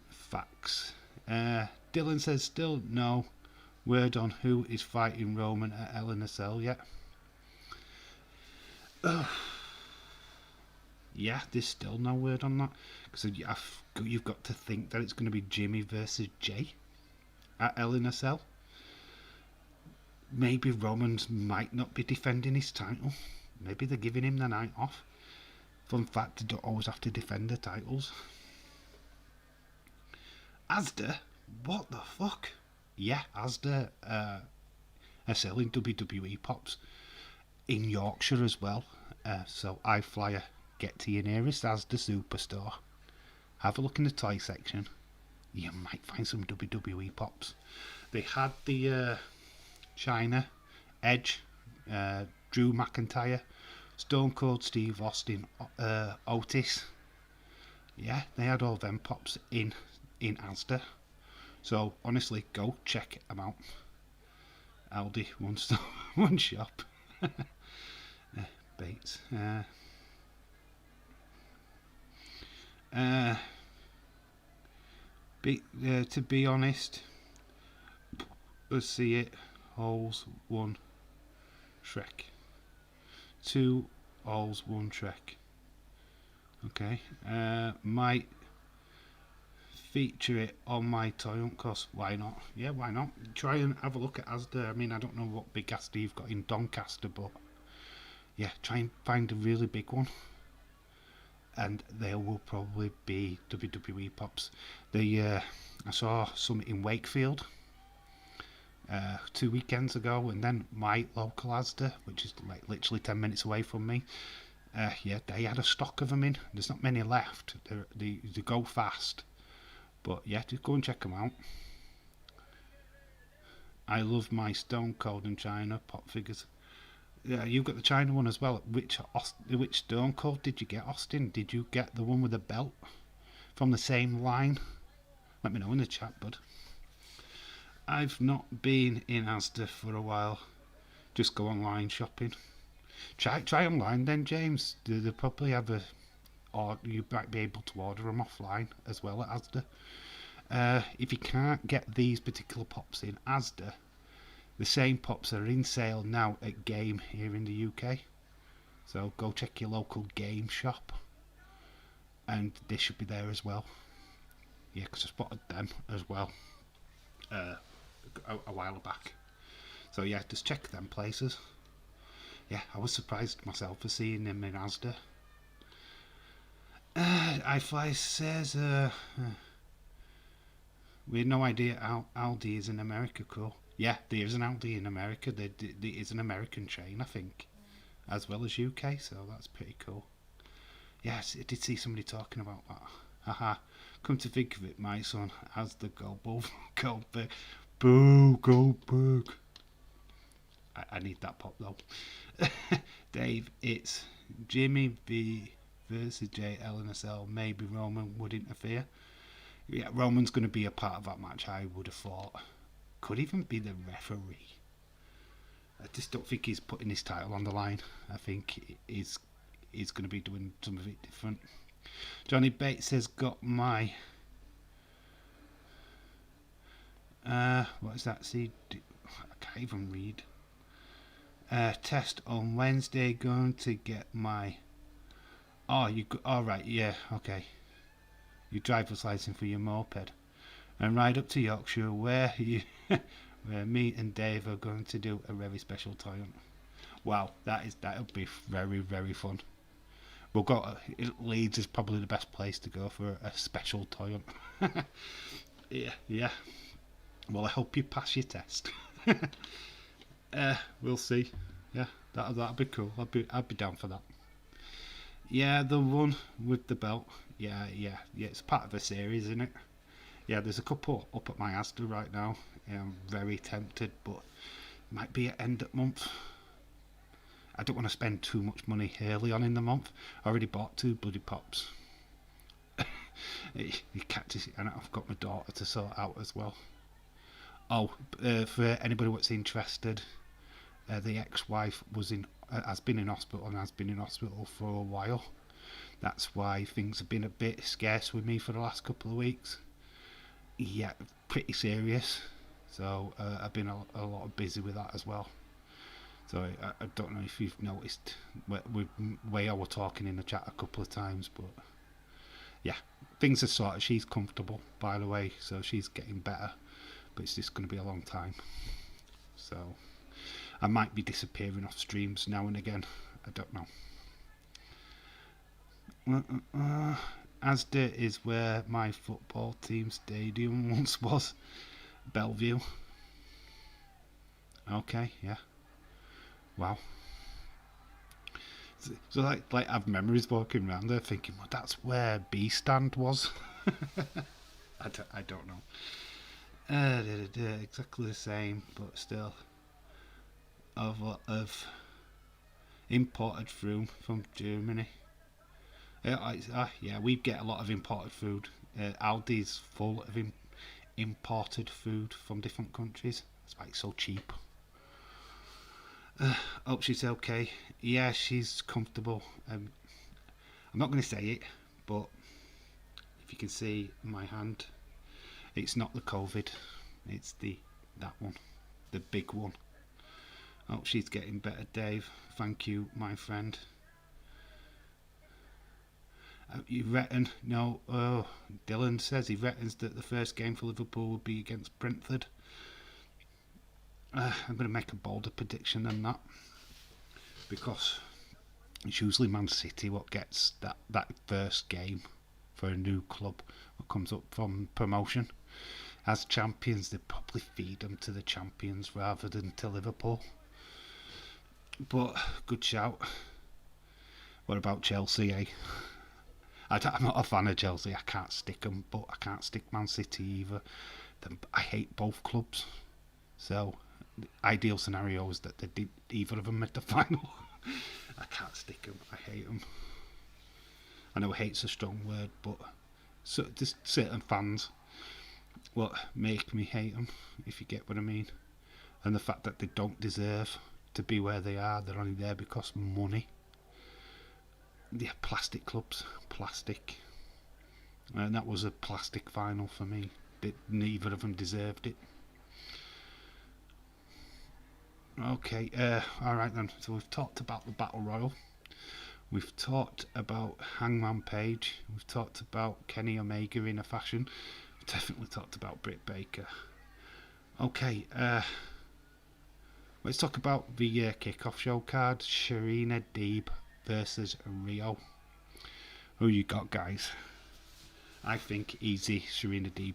Facts. Dylan says still no word on who is fighting Roman at Hell in a Cell yet. Yeah, there's still no word on that. Because you've got to think that it's going to be Jimmy versus Jay at Hell in a Cell. Maybe Roman might not be defending his title. Maybe they're giving him the night off. Fun fact, they don't always have to defend the titles. Asda? What the fuck? Yeah, Asda are selling WWE pops in Yorkshire as well. So iFlyer, get to your nearest Asda superstore. Have a look in the toy section. You might find some WWE pops. They had the China, Edge, Drew McIntyre, Stone Cold Steve Austin, Otis. Yeah, they had all them pops in Asda. So honestly, go check them out. Aldi, one store, one shop. Bates. To be honest, let's see it. Holes, one Shrek. Two holes, one Shrek. Okay. Might feature it on my toy hunt, cause why not? Yeah, why not? Try and have a look at Asda. I mean, I don't know what big Asda you've got in Doncaster, but yeah, try and find a really big one. And there will probably be WWE pops. I saw some in Wakefield 2 weekends ago, and then my local Asda, which is like literally 10 minutes away from me, yeah, they had a stock of them in. There's not many left. They go fast, but yeah, just go and check them out. I love my Stone Cold and China pop figures. Yeah, you've got the China one as well. Which Stone Cold did you get, Austin? Did you get the one with the belt from the same line? Let me know in the chat, bud. I've not been in Asda for a while. Just go online shopping. Try online then, James. They probably have or you might be able to order them offline as well at Asda. If you can't get these particular pops in Asda, the same pops are in sale now at Game here in the UK. So go check your local Game shop, and they should be there as well. Yeah, because I spotted them as well a while back. So yeah, just check them places. Yeah, I was surprised myself for seeing them in Asda. iFly says, we had no idea Aldi is in America. Cool. Yeah, there is an Aldi in America. There is an American chain, I think, as well as UK, so that's pretty cool. Yes, I did see somebody talking about that. Haha. Come to think of it, my son has the Goldberg. Boo, Goldberg. I need that pop though. Dave, it's Jimmy V versus JL in a cell. Maybe Roman would interfere. Yeah, Roman's going to be a part of that match, I would have thought. Could even be the referee. I just don't think he's putting his title on the line. I think he's going to be doing something different. Johnny Bates has got my what is that? See, I can't even read. Test on Wednesday. Going to get my. Oh, you. All right. Yeah. Okay. Your driver's license for your moped, and ride up to Yorkshire where where me and Dave are going to do a very special toy hunt. Wow, that'll be very, very fun. We'll go. Leeds is probably the best place to go for a special toy hunt. Yeah. Well, I hope you pass your test. We'll see. Yeah, that'll be cool. I'd be down for that. Yeah, the one with the belt. Yeah. It's part of a series, isn't it? Yeah, there's a couple up at my Asda right now. I'm very tempted, but might be at end of month. I don't want to spend too much money early on in the month. I already bought 2 bloody pops. You can't just, and I've got my daughter to sort out as well. Oh, for anybody that's interested, the ex-wife has been in hospital and has been in hospital for a while. That's why things have been a bit scarce with me for the last couple of weeks. Yeah, pretty serious. So I've been a lot busy with that as well. So I don't know if you've noticed with way I were talking in the chat a couple of times, but yeah, things are sorted. She's comfortable, by the way, so she's getting better, but it's just going to be a long time. So I might be disappearing off streams now and again. I don't know. Asda is where my football team stadium once was. Bellevue. Okay, yeah. Wow. So like I have memories walking around there thinking, well, that's where B stand was. I don't know. Exactly the same, but still. of imported food from Germany. Yeah, we get a lot of imported food. Aldi's full of imported food from different countries. It's like so cheap. Hope she's okay. Yeah, she's comfortable. I'm not going to say it, but if you can see my hand, it's not the COVID. It's that one, the big one. Hope she's getting better, Dave. Thank you, my friend. You reckon? No. Oh, Dylan says he reckons that the first game for Liverpool will be against Brentford. I'm going to make a bolder prediction than that, because it's usually Man City what gets that first game for a new club what comes up from promotion. As champions, they probably feed them to the champions rather than to Liverpool. But good shout. What about Chelsea, eh? I'm not a fan of Chelsea. I can't stick them, but I can't stick Man City either. I hate both clubs. So the ideal scenario is that either of them make the final. I can't stick them. I hate them. I know hate's a strong word, but just certain fans what make me hate them, if you get what I mean. And the fact that they don't deserve to be where they are. They're only there because of money. Yeah, plastic clubs. Plastic. And that was a plastic final for me. Neither of them deserved it. Okay, alright then. So we've talked about the Battle Royal. We've talked about Hangman Page. We've talked about Kenny Omega in a fashion. We've definitely talked about Britt Baker. Okay, let's talk about the kickoff show card. Serena Deeb versus Rio. Who you got, guys? I think easy Serena Deeb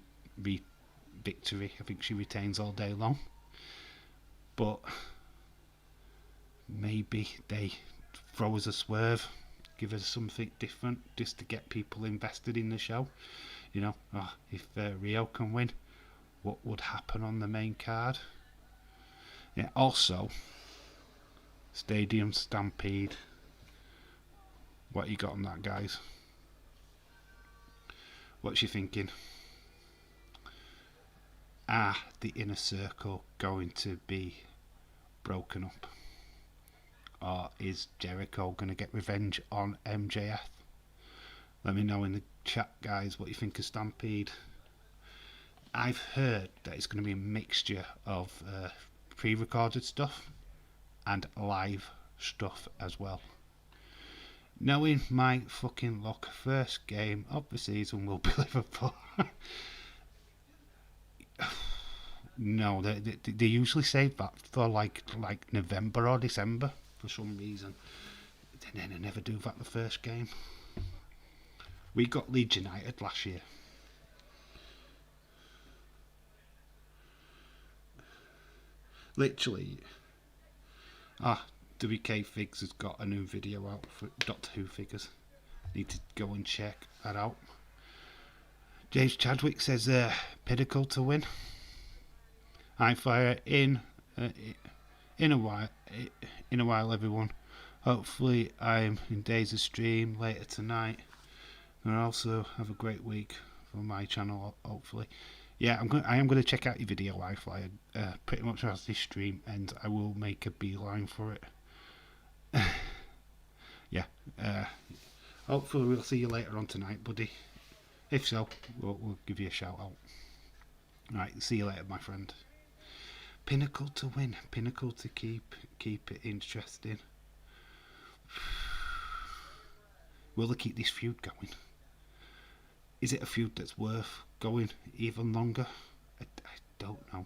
victory. I think she retains all day long. But maybe they throw us a swerve, give us something different just to get people invested in the show. You know, if Rio can win, what would happen on the main card? Yeah, also, Stadium Stampede. What you got on that, guys? What's you thinking? Are the Inner Circle going to be broken up? Or is Jericho going to get revenge on MJF? Let me know in the chat, guys, what you think of Stampede. I've heard that it's going to be a mixture of pre-recorded stuff and live stuff as well. Knowing my fucking luck, first game of the season will be Liverpool. No, they usually save that for like November or December for some reason. They never do that the first game. We got Leeds United last year. Literally. WK Figs has got a new video out for Doctor Who figures. Need to go and check that out. James Chadwick says Pinnacle to win. I fire in a while, everyone. Hopefully I'm in Days' stream later tonight, and also have a great week for my channel. Hopefully, yeah, I am going to check out your video, iFlyer, pretty much as this stream ends. I will make a beeline for it. Yeah, hopefully we'll see you later on tonight, buddy. If so, we'll give you a shout out. Right, see you later, my friend. Pinnacle to win, Pinnacle to keep it interesting. Will they keep this feud going? Is it a feud that's worth going even longer? I don't know.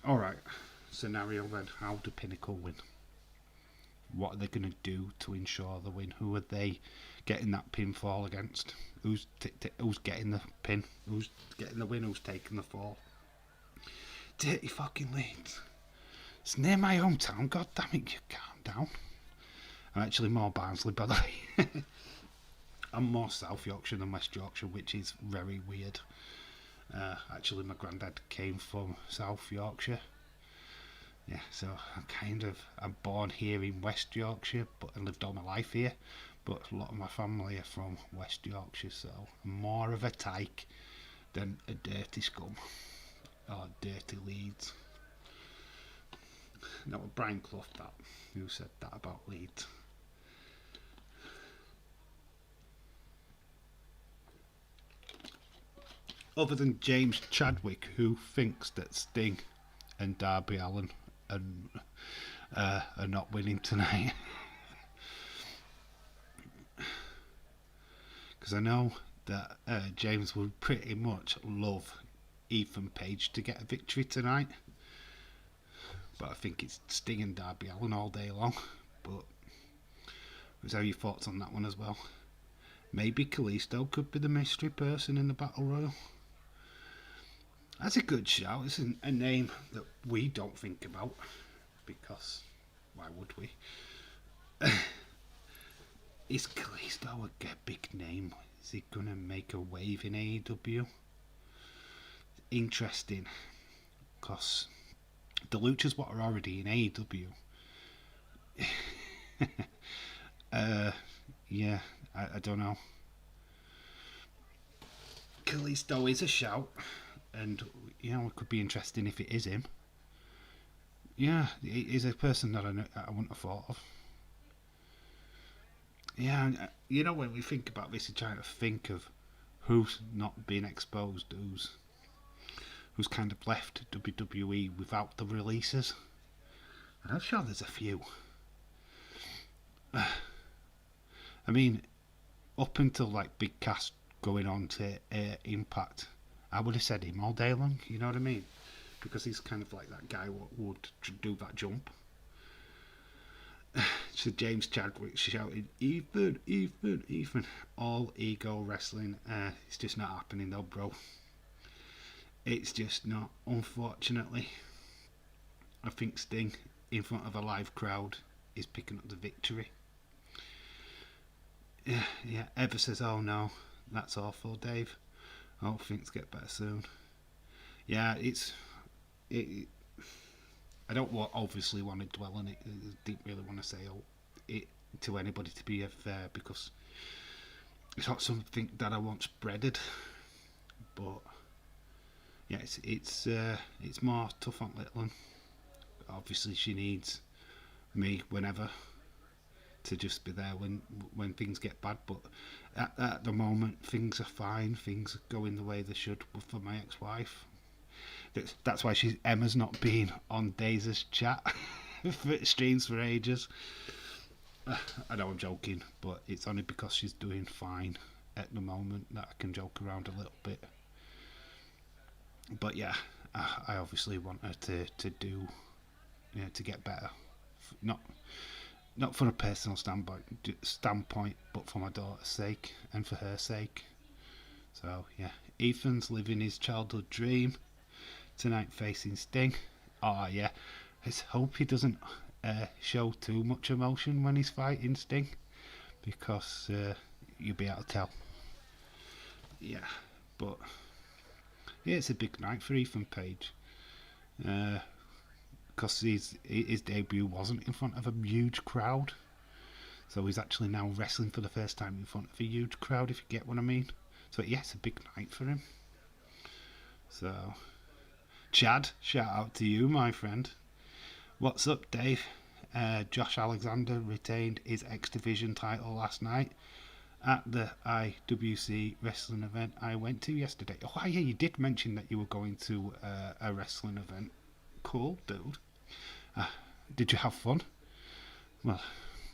Alright, scenario then. How do Pinnacle win? What are they going to do to ensure the win? Who are they getting that pinfall against? Who's getting the pin? Who's getting the win? Who's taking the fall? Dirty fucking Leeds. It's near my hometown. God damn it, you calm down. I'm actually more Barnsley, by the way. I'm more South Yorkshire than West Yorkshire, which is very weird. Actually, my granddad came from South Yorkshire. Yeah, so I'm born here in West Yorkshire, but I lived all my life here. But a lot of my family are from West Yorkshire, so I'm more of a tyke than a dirty scum or dirty Leeds. That was Brian Clough that who said that about Leeds. Other than James Chadwick, who thinks that Sting and Darby Allin are not winning tonight. Because I know that James would pretty much love Ethan Page to get a victory tonight. But I think it's Sting and Darby Allin all day long. But was there your thoughts on that one as well? Maybe Kalisto could be the mystery person in the Battle Royal. That's a good shout. It's a name that we don't think about, because why would we? Is Kalisto a big name? Is he gonna make a wave in AEW? Interesting, because the Luchas what are already in AEW. Yeah, I don't know. Kalisto is a shout, and it could be interesting if it is him. Yeah, he is a person that I wouldn't have thought of. Yeah, when we think about this, we're trying to think of who's not been exposed, who's kind of left WWE without the releases. And I'm sure there's a few. I mean, up until like Big Cass going on to Impact, I would have said him all day long. You know what I mean? Because he's kind of like that guy who would do that jump. So James Chadwick shouted, Ethan, Ethan, Ethan. All ego wrestling. It's just not happening though, bro. It's just not, unfortunately. I think Sting, in front of a live crowd, is picking up the victory. Yeah. Eva says, oh no, that's awful, Dave. I hope things get better soon. Yeah, I don't obviously want to dwell on it. I didn't really want to say it to anybody, to be fair, because it's not something that I want spreaded. But yeah, it's more tough on Littlin. Obviously, she needs me whenever to just be there when things get bad. But at the moment, things are fine. Things are going the way they should for my ex-wife. That's why Emma's not been on Daisy's chat for streams for ages. I know I'm joking, but it's only because she's doing fine at the moment that I can joke around a little bit. But yeah, I obviously want her to do, to get better. Not for a personal standpoint, but for my daughter's sake and for her sake. So yeah, Ethan's living his childhood dream tonight, facing Sting. Oh yeah, let's hope he doesn't show too much emotion when he's fighting Sting, because you'll be able to tell. Yeah, but yeah, it's a big night for Ethan Page, because his debut wasn't in front of a huge crowd, so he's actually now wrestling for the first time in front of a huge crowd, if you get what I mean. So yeah, it's a big night for him. So Chad, shout out to you, my friend. What's up, Dave? Josh Alexander retained his X Division title last night at the IWC wrestling event I went to yesterday. Oh yeah, you did mention that you were going to a wrestling event. Cool, dude. Did you have fun? Well,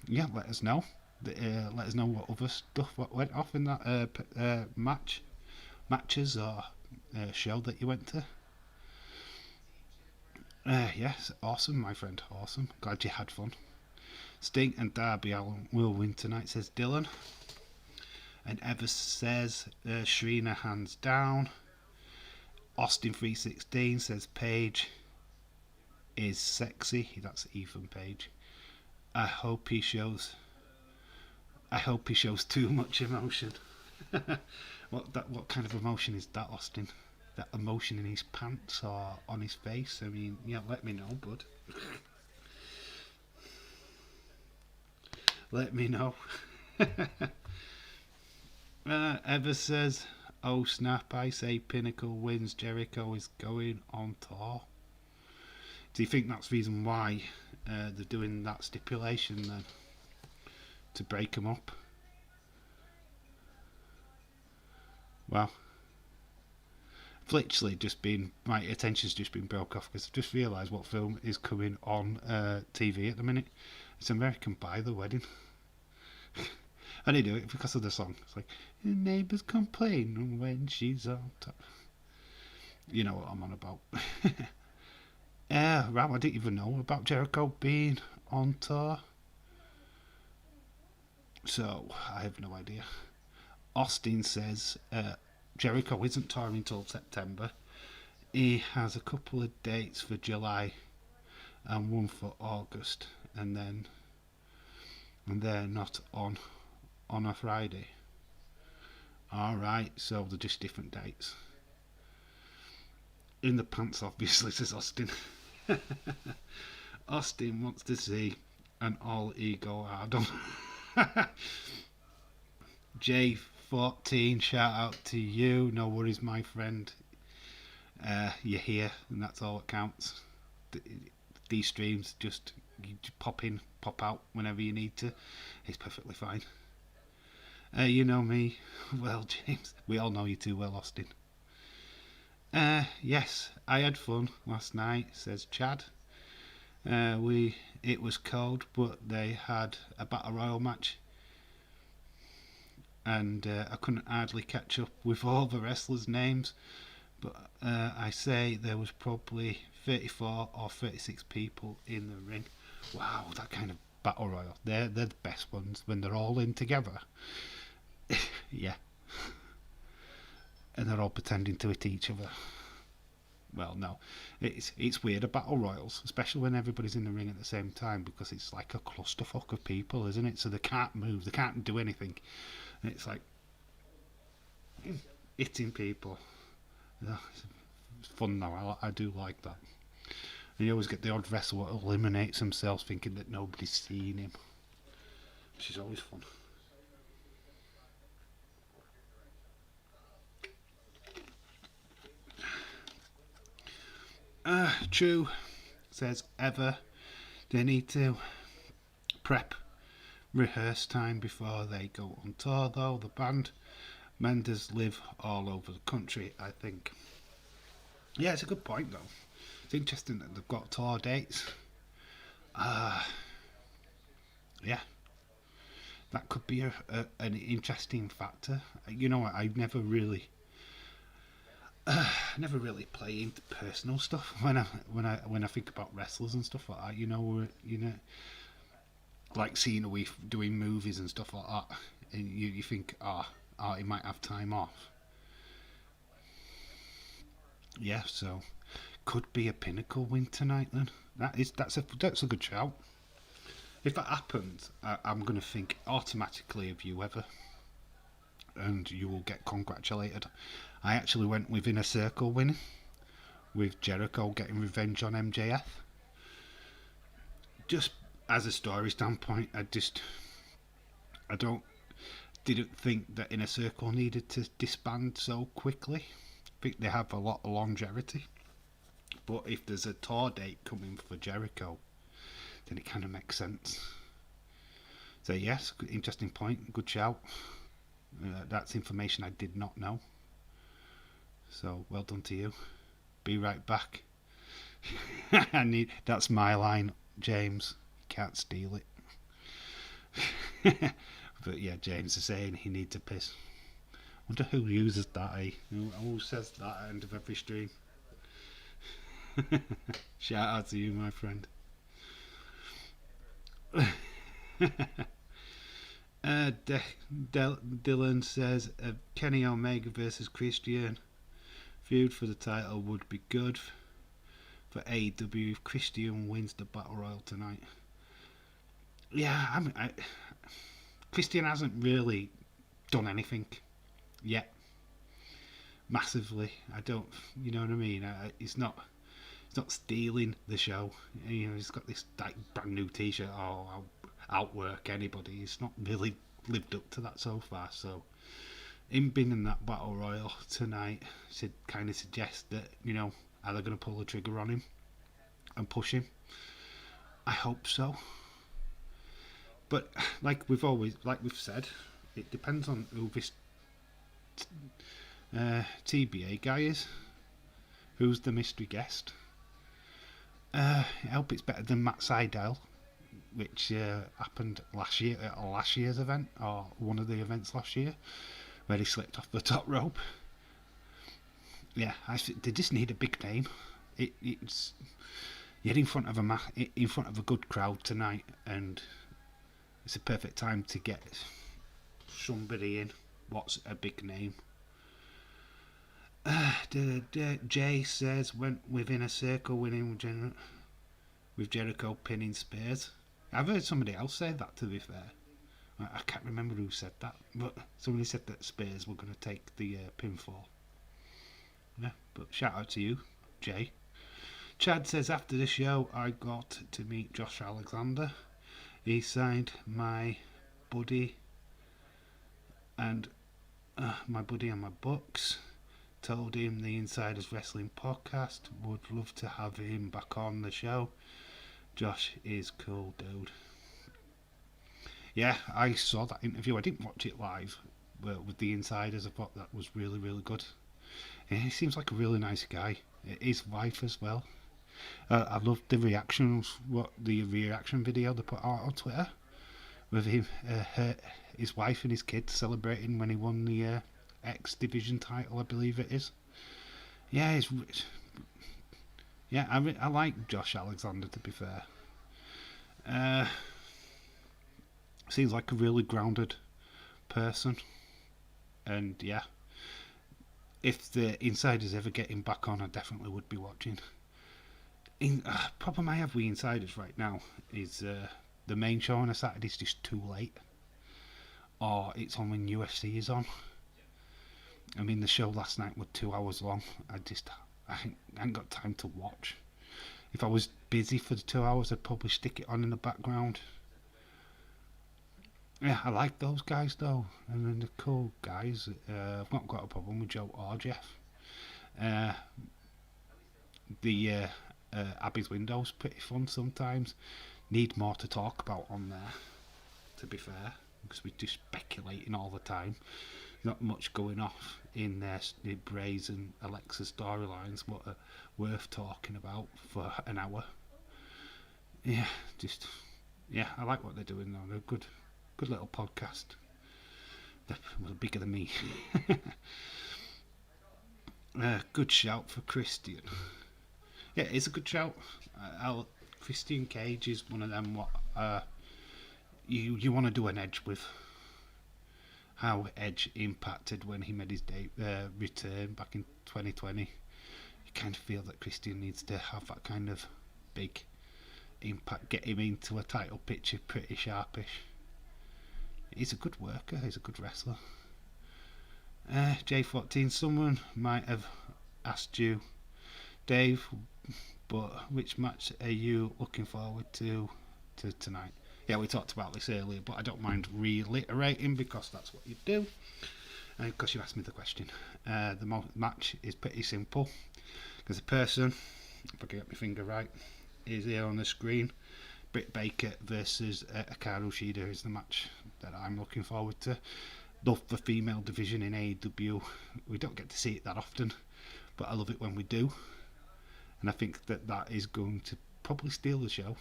yeah, let us know. Let us know what other stuff went off in that matches or show that you went to. Yes, awesome, my friend, awesome. Glad you had fun. Sting and Darby Allin will win tonight, says Dylan. And Evers says Shrina hands down. Austin 316 says Page is sexy. That's Ethan Page. I hope he shows too much emotion. What kind of emotion is that, Austin? that emotion in his pants or on his face. I mean, yeah, let me know, bud. Let me know. Ever says, oh snap, I say Pinnacle wins, Jericho is going on tour. Do you think that's the reason why they're doing that stipulation then? To break them up? Well, I've literally just been, my attention's just been broke off because I've just realised what film is coming on TV at the minute. It's American Pie, The Wedding. And they do it because of the song. It's like, neighbours complain when she's on top. You know what I'm on about. Wow, I didn't even know about Jericho being on tour. So, I have no idea. Austin says Jericho isn't touring until September. He has a couple of dates for July and one for August, and they're not on a Friday. Alright, so they're just different dates. In the pants, obviously, says Austin. Austin wants to see an all ego Adam. J14, shout out to you. No worries, my friend. You're here, and that's all that counts. These streams, just you pop in, pop out whenever you need to. It's perfectly fine. You know me well, James. We all know you too well, Austin. Yes, I had fun last night, says Chad. It was cold, but they had a battle royal match, and I couldn't hardly catch up with all the wrestlers' names. But I say there was probably 34 or 36 people in the ring. Wow, that kind of battle royal. They're the best ones when they're all in together. Yeah. And they're all pretending to hit each other. Well, no, it's weird at battle royals, especially when everybody's in the ring at the same time, because it's like a clusterfuck of people, isn't it? So they can't move, they can't do anything. And it's like hitting people. It's fun though. I do like that. And you always get the odd wrestler that eliminates themselves, thinking that nobody's seen him, which is always fun. True, says Ever. They need to rehearse time before they go on tour, though. The band members live all over the country, I think. Yeah, it's a good point, though. It's interesting that they've got tour dates. Yeah, that could be an interesting factor. You know what? I never really play into personal stuff when I think about wrestlers and stuff like that. You know, like seeing a week doing movies and stuff like that, and you think, he might have time off. Yeah, so could be a Pinnacle win tonight. Then that's a good shout. If that happens, I'm going to think automatically of you, Ever, and you will get congratulated. I actually went with Inner Circle winning, with Jericho getting revenge on MJF. Just as a story standpoint, didn't think that Inner Circle needed to disband so quickly. I think they have a lot of longevity. But if there's a tour date coming for Jericho, then it kind of makes sense. So yes, interesting point, good shout. That's information I did not know. So well done to you. Be right back. That's my line, James. Can't steal it. But yeah, James is saying he needs a piss. Wonder who uses that, eh? Who says that at the end of every stream? Shout out to you, my friend. Dylan says Kenny Omega versus Christian feud for the title would be good for AEW if Christian wins the Battle Royal tonight. Yeah, Christian hasn't really done anything yet. massively. I don't, you know what I mean? It's not stealing the show. You know, he's got this like brand new T-shirt. Oh, I'll outwork anybody. He's not really lived up to that so far. So him being in that battle royal tonight should kind of suggest that, you know, are they going to pull the trigger on him and push him? I hope so. But like we've said, it depends on who this TBA guy is. Who's the mystery guest? I hope it's better than Matt Sydal, which happened last year at last year's event, or one of the events last year, where he slipped off the top rope. Yeah, they just need a big name. It's you're in front of a good crowd tonight, and it's a perfect time to get somebody in. What's a big name? Jay says went within a circle winning with Jericho pinning Spears. I've heard somebody else say that, to be fair. I can't remember who said that, but somebody said that Spears were going to take the pinfall. Yeah, but shout out to you, Jay. Chad says after the show I got to meet Josh Alexander. He signed my buddy and my books. Told him the Insiders Wrestling podcast would love to have him back on the show. Josh is cool, dude. Yeah, I saw that interview. I didn't watch it live, but with the Insiders, I thought that was really, really good. And he seems like a really nice guy. His wife as well. I loved the reaction video they put out on Twitter with him, his wife and his kids celebrating when he won the X Division title, I believe it is. Yeah, I like Josh Alexander, to be fair. Seems like a really grounded person, and yeah, if the Insiders ever get him back on, I definitely would be watching. Problem I have with Insiders right now is the main show on a Saturday is just too late, or it's on when UFC is on. I mean, the show last night was 2 hours long. I ain't got time to watch. If I was busy for the 2 hours, I'd probably stick it on in the background. Yeah, I like those guys though, and then the cool guys. I've not got a problem with Joe or Jeff. The Abby's Window's pretty fun sometimes. Need more to talk about on there, to be fair, because we're just speculating all the time. Not much going off in Bray's and Alexa's storylines, what are worth talking about for an hour. Yeah, I like what they're doing though. They're good little podcast. They're bigger than me. Good shout for Christian. Yeah, it's a good shout. Christian Cage is one of them what you want to do an Edge with. How Edge impacted when he made his return back in 2020. You kind of feel that Christian needs to have that kind of big impact, get him into a title picture pretty sharpish. He's a good worker, he's a good wrestler. J14, someone might have asked you, Dave, but which match are you looking forward to tonight? Yeah, we talked about this earlier, but I don't mind reiterating because that's what you do. Because you asked me the question. The match is pretty simple. Because the person, if I can get my finger right, is here on the screen. Britt Baker versus Hikaru Shida is the match that I'm looking forward to. Love the female division in AEW. We don't get to see it that often, but I love it when we do. And I think that is going to probably steal the show.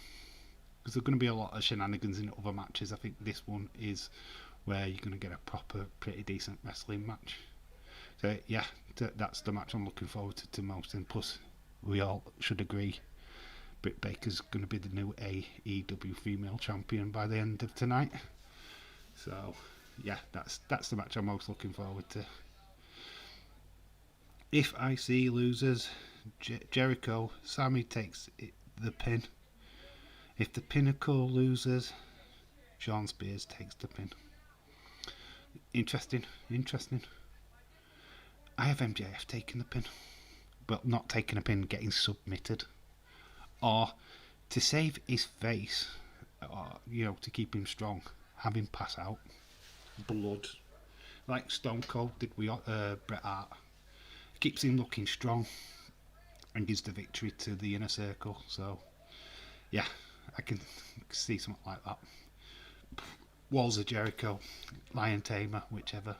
Because there's going to be a lot of shenanigans in other matches. I think this one is where you're going to get a proper, pretty decent wrestling match. So yeah, that's the match I'm looking forward to most. And plus, we all should agree, Britt Baker's going to be the new AEW female champion by the end of tonight. So yeah, that's the match I'm most looking forward to. If I see losers, Jericho, Sammy takes the pin. If the Pinnacle loses, Sean Spears takes the pin. Interesting. I have MJF taking the pin. Well, not taking a pin, getting submitted. Or to save his face, or, to keep him strong, have him pass out. Blood. Like Stone Cold did with Bret Hart. Keeps him looking strong and gives the victory to the Inner Circle. So, yeah, I can see something like that. Walls of Jericho, Lion Tamer, whichever.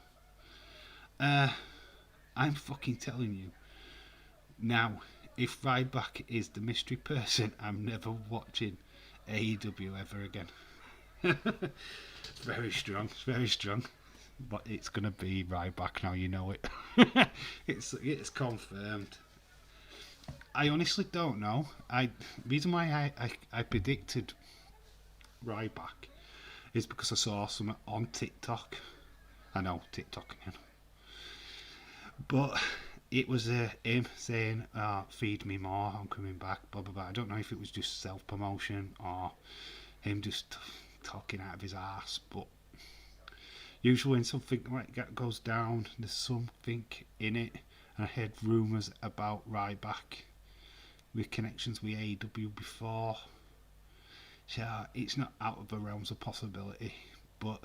I'm fucking telling you. Now, if Ryback is the mystery person, I'm never watching AEW ever again. It's very strong. It's very strong. But it's going to be Ryback now, you know it. It's confirmed. I honestly don't know. The reason why I predicted Ryback is because I saw some on TikTok. I know, TikTok again. But it was him saying, feed me more, I'm coming back, blah, blah, blah. I don't know if it was just self-promotion or him just talking out of his ass, but usually when something like that goes down, there's something in it. And I heard rumours about Ryback with connections with AEW before. So it's not out of the realms of possibility. But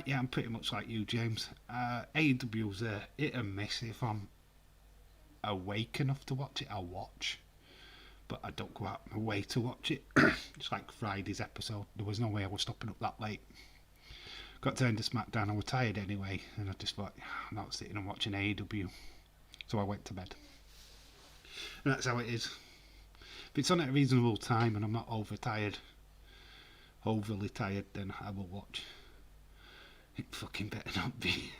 yeah, I'm pretty much like you, James. AEW's a hit and miss. If I'm awake enough to watch it, I'll watch. But I don't go out my way to watch it. It's like Friday's episode. There was no way I was stopping up that late. Got turned to SmackDown. I was tired anyway, and I just thought, I'm not sitting and watching AEW. So I went to bed. And that's how it is. If it's on at a reasonable time and I'm not overly tired, then I will watch. It fucking better not be.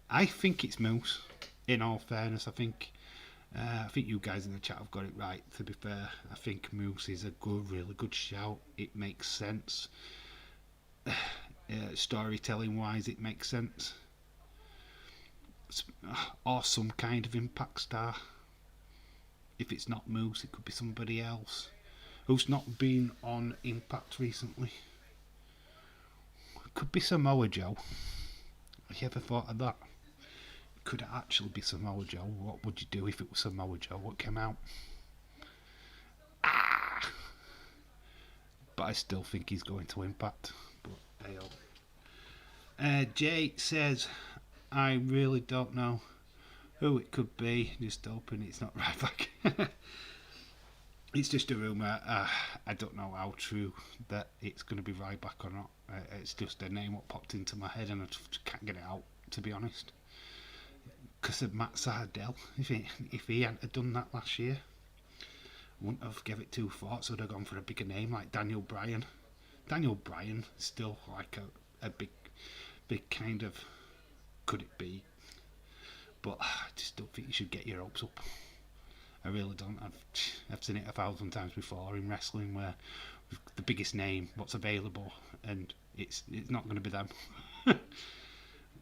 I think it's Moose. In all fairness, I think you guys in the chat have got it right. To be fair, I think Moose is a really good shout. It makes sense. Storytelling wise, it makes sense. Or some kind of Impact star. If it's not Moose, it could be somebody else who's not been on Impact recently. It could be Samoa Joe. Have you ever thought of that? Could it actually be Samoa Joe? What would you do if it was Samoa Joe? What came out? But I still think he's going to Impact. But hey, Jay says, I really don't know who it could be. Just hoping it's not Ryback. It's just a rumour. I don't know how true that it's going to be Ryback or not. It's just a name what popped into my head and I just can't get it out, to be honest. Because of Matt Sardell. If he hadn't done that last year, I wouldn't have given it 2 thoughts. I'd have gone for a bigger name like Daniel Bryan. Daniel Bryan is still like a big kind of, could it be? But I just don't think you should get your hopes up. I really don't. I've seen it 1,000 times before in wrestling where the biggest name, what's available, and it's not going to be them.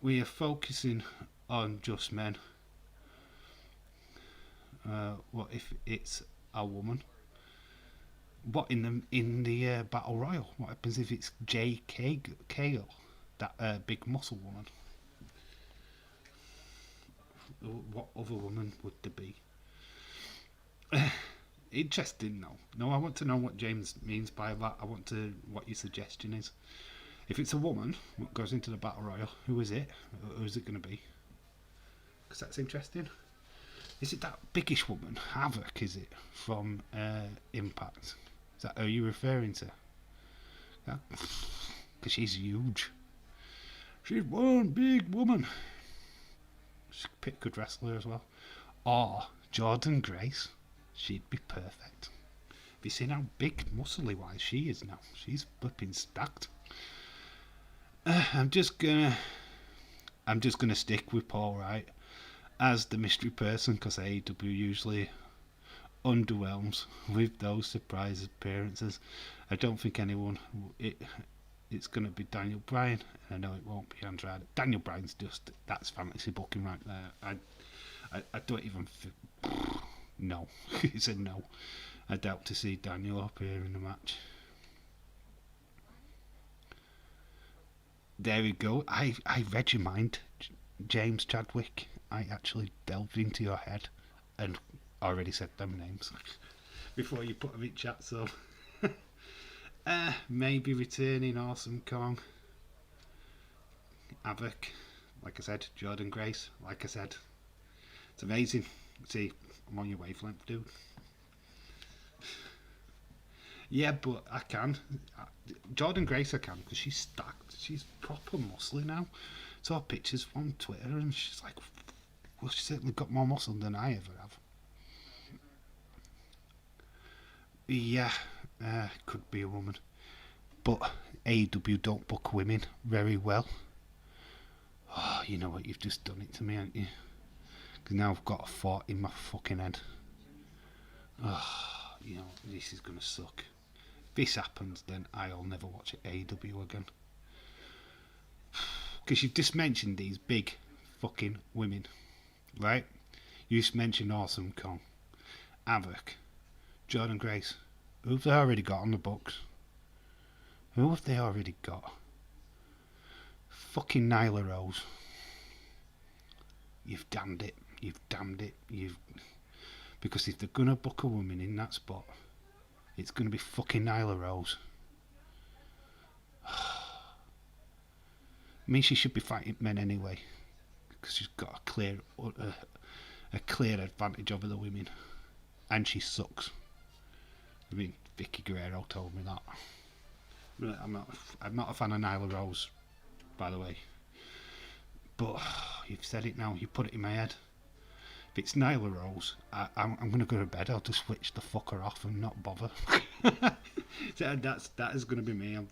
We are focusing on just men. What if it's a woman? What in the battle royal? What happens if it's Jay Cale, that big muscle woman? What other woman would there be? Interesting, though. No, I want to know what James means by that. I want to what your suggestion is. If it's a woman what goes into the battle royal, who is it? Who is it going to be? Because that's interesting. Is it that biggish woman, Havoc? Is it from Impact? Is that who you're referring to? Yeah, because she's huge. She's one big woman. She's a pretty good wrestler as well. Or Jordan Grace. She'd be perfect. Have you seen how big, muscly wise she is now? She's flipping stacked. I'm just gonna stick with Paul Wright as the mystery person because AEW usually underwhelms with those surprise appearances. I don't think anyone. It's going to be Daniel Bryan. I know it won't be Andrade. Daniel Bryan's that's fantasy booking right there. I don't even. No, he said no. I doubt to see Daniel up here in the match. There we go. I read your mind, James Chadwick, I actually delved into your head and already said them names before you put them in chat. So maybe returning Awesome Kong, Havoc, like I said, Jordan Grace, like I said. It's amazing. See, I'm on your wavelength, dude. Yeah, but I can. Jordan Grace, I can because she's stacked. She's proper muscly now. Saw pictures from Twitter, and she's like, well, she's certainly got more muscle than I ever have. Yeah, could be a woman, but AEW don't book women very well. Oh, you know what? You've just done it to me, haven't you? Because now I've got a thought in my fucking head. Oh, you know, this is gonna suck. If this happens, then I'll never watch AEW again. Because you've just mentioned these big fucking women, right? You just mentioned Awesome Kong, Havoc, Jordan Grace. Who have they already got on the books? Who have they already got? Fucking Nyla Rose. You've damned it. You've damned it. Because if they're gonna book a woman in that spot, it's gonna be fucking Nyla Rose. I mean, she should be fighting men anyway, because she's got a clear advantage over the women, and she sucks. I mean, Vicky Guerrero told me that. I'm not a fan of Nyla Rose, by the way. But you've said it now. You put it in my head. If it's Nyla Rose, I'm going to go to bed. I'll just switch the fucker off and not bother. That is going to be me. I'll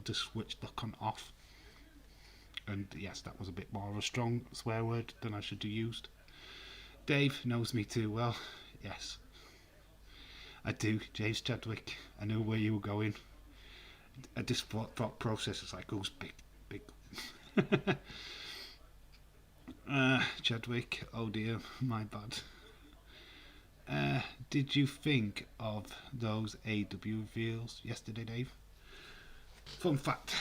just switch the cunt off. And yes, that was a bit more of a strong swear word than I should have used. Dave knows me too well. Yes, I do. James Chadwick. I knew where you were going. I just thought process was like, who's big. Chadwick, oh dear, my bad. Did you think of those AEW reveals yesterday, Dave? Fun fact,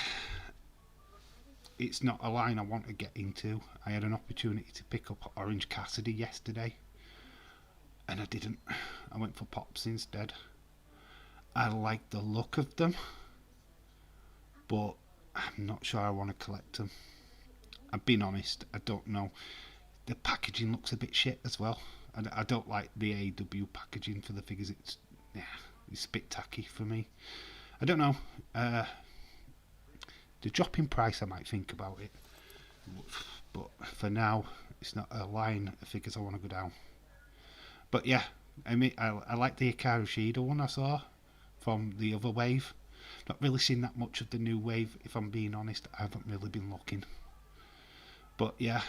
it's not a line I want to get into. I had an opportunity to pick up Orange Cassidy yesterday, and I didn't. I went for Pops instead. I like the look of them, but I'm not sure I want to collect them. I've been honest, I don't know. The packaging looks a bit shit as well. I don't like the AEW packaging for the figures. It's a bit tacky for me. I don't know. The drop in price, I might think about it. But for now, it's not a line of figures I want to go down. But yeah, I mean, I like the Hikaru Shida one I saw from the other wave. Not really seen that much of the new wave, if I'm being honest. I haven't really been looking. But yeah,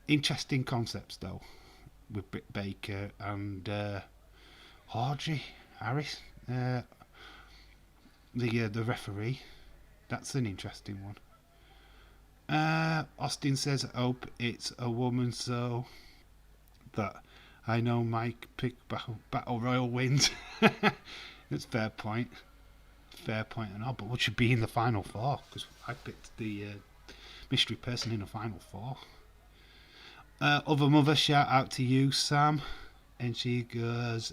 interesting concepts though, with Britt Baker and Audrey Harris, the referee. That's an interesting one. Austin says, I hope it's a woman so that I know Mike pick Battle Royal wins. That's fair point. Fair point and all, but what should be in the final four? Because I picked the mystery person in the final four. Other mother, shout out to you, Sam. And she goes,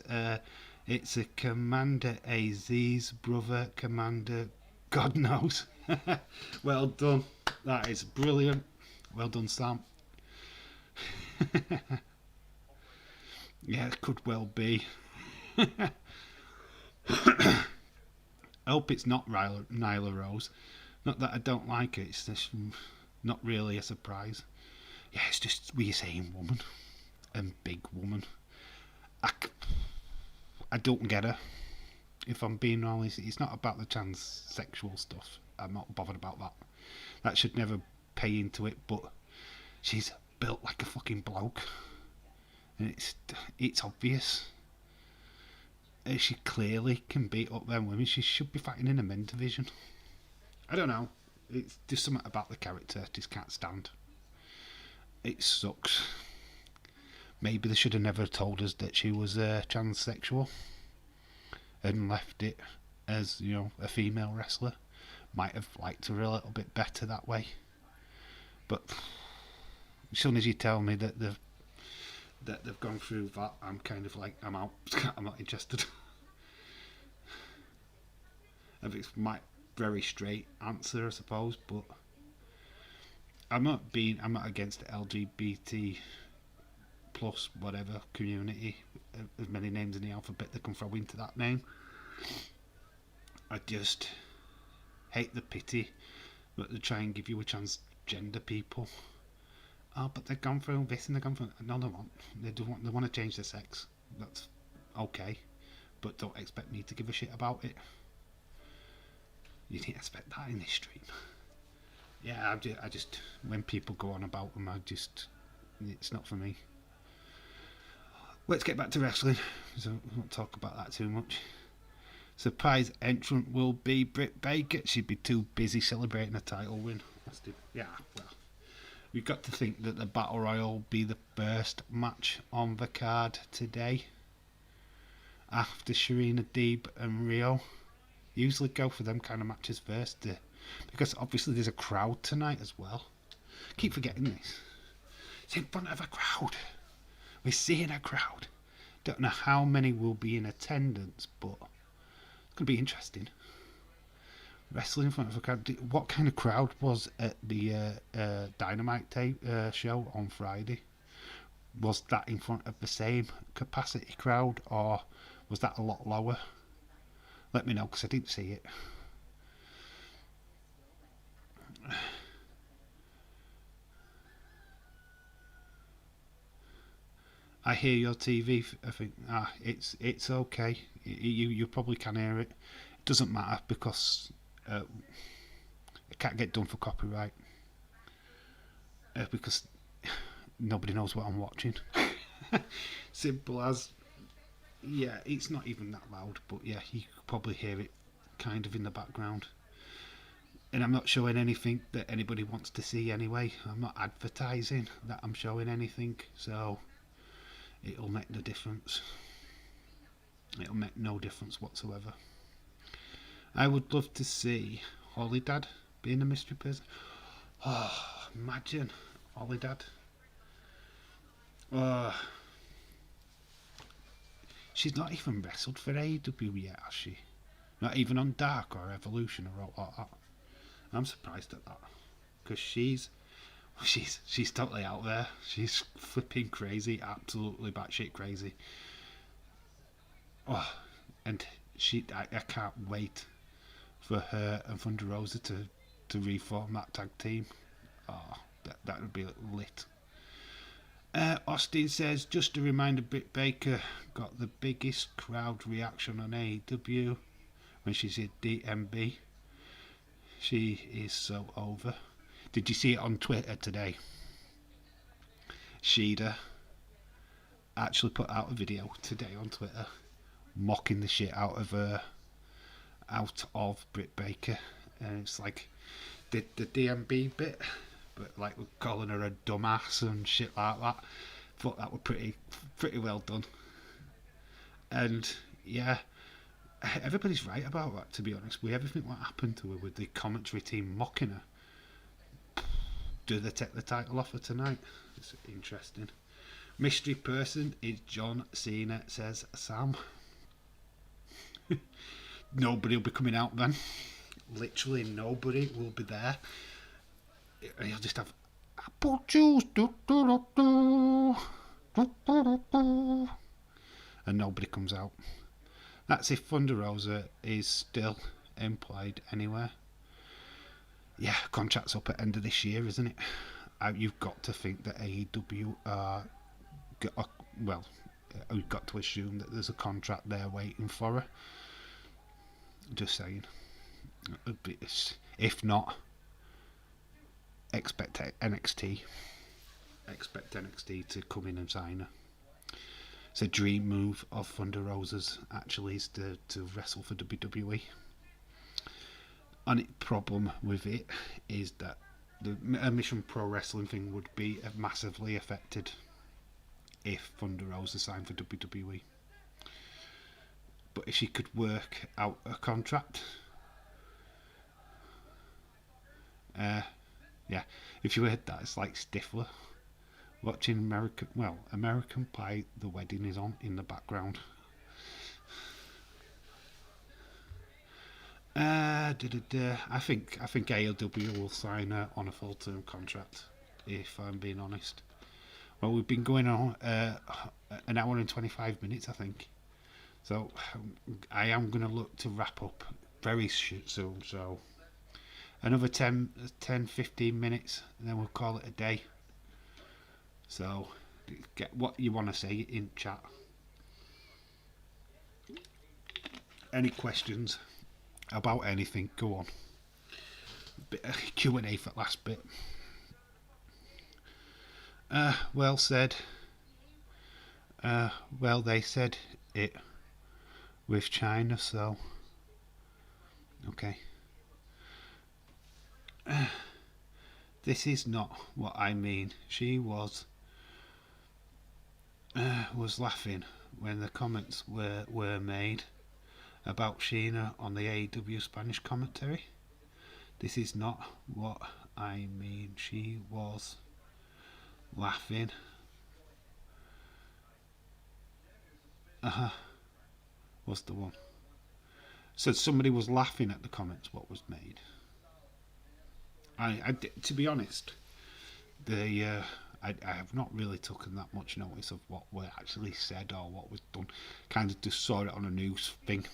it's a Commander AZ's brother, Commander God knows. Well done. That is brilliant. Well done, Sam. Yeah, it could well be. I hope it's not Nyla Rose. Not that I don't like her, it's just not really a surprise. Yeah, it's just we're saying woman and big woman. I don't get her. If I'm being honest, it's not about the transsexual stuff. I'm not bothered about that. That should never pay into it, but she's built like a fucking bloke. And it's obvious. She clearly can beat up them women. She should be fighting in a men's division. I don't know. It's just something about the character I just can't stand. It sucks. Maybe they should have never told us that she was transsexual and left it as, you know, a female wrestler. Might have liked her a little bit better that way. But as soon as you tell me that they've gone through that, I'm kind of like, I'm out. I'm not interested. I think it's my very straight answer, I suppose, but I'm not against the LGBT plus whatever community. As many names in the alphabet they can throw into that name. I just hate the pity that they try and give you a transgender people. Oh, but they've gone through this and they've gone through. No, they won't. They want to change their sex. That's okay, but don't expect me to give a shit about it. You didn't expect that in this stream. Yeah, I just when people go on about them, it's not for me. Let's get back to wrestling, so we won't talk about that too much. Surprise entrant will be Britt Baker. She'd be too busy celebrating a title win. Yeah, well, we've got to think that the Battle Royal will be the first match on the card today. After Serena Deeb and Rio. Usually go for them kind of matches first, because obviously there's a crowd tonight as well. Keep forgetting this. It's in front of a crowd. We're seeing a crowd. Don't know how many will be in attendance, but it's going to be interesting. Wrestling in front of a crowd. What kind of crowd was at the Dynamite show on Friday? Was that in front of the same capacity crowd, or was that a lot lower? Let me know, because I didn't see it. I hear your TV. I think it's okay. You probably can hear it. It doesn't matter because it can't get done for copyright. Because nobody knows what I'm watching. Simple as. Yeah, it's not even that loud, but yeah, you could probably hear it kind of in the background. And I'm not showing anything that anybody wants to see anyway. I'm not advertising that I'm showing anything, so it'll make no difference. It'll make no difference whatsoever. I would love to see Holly Dad being a mystery person. Oh, imagine Holly Dad. She's not even wrestled for AEW yet, has she? Not even on Dark or Evolution or all like that. I'm surprised at that, because she's totally out there. She's flipping crazy, absolutely batshit crazy. Oh, and I can't wait for her and Thunder Rosa to reform that tag team. Oh, that would be lit. Austin says, just a reminder, Britt Baker got the biggest crowd reaction on AEW when she's at DMB. She is so over. Did you see it on Twitter today? Sheeda actually put out a video today on Twitter mocking the shit out of Britt Baker, and it's like the DMB bit, but like we're calling her a dumbass and shit like that. Thought that were pretty well done. And yeah, everybody's right about that, to be honest. With everything what happened to her, with the commentary team mocking her, do they take the title off her tonight? It's interesting. Mystery person is John Cena, says Sam. Nobody will be coming out then. Literally nobody will be there. You'll just have apple juice, and nobody comes out. That's if Thunder Rosa is still employed anywhere. Yeah, contract's up at end of this year, isn't it? You've got to think that AEW we've got to assume that there's a contract there waiting for her. Just saying. If not, expect NXT to come in and sign her. It's a dream move of Thunder Rosa's, actually, is to wrestle for WWE. Only problem with it is that the Mission Pro Wrestling thing would be massively affected if Thunder Rosa signed for WWE. But if she could work out a contract, Yeah, if you heard that, it's like Stifler watching American Pie. The wedding is on in the background. I think AEW will sign her on a full term contract. If I'm being honest. Well, we've been going on an hour and 25 minutes, I think. So I am going to look to wrap up very soon. So another 10, 15 minutes, and then we'll call it a day. So get what you want to say in chat. Any questions about anything? Go on. Bit of Q&A for last bit. Well said. Well, they said it with China, so okay. This is not what I mean. She was laughing when the comments were made about Sheena on the AEW Spanish commentary. This is not what I mean. She was laughing. Was the one. So somebody was laughing at the comments what was made. To be honest, I have not really taken that much notice of what was actually said or what was done. Kind of just saw it on a news thing.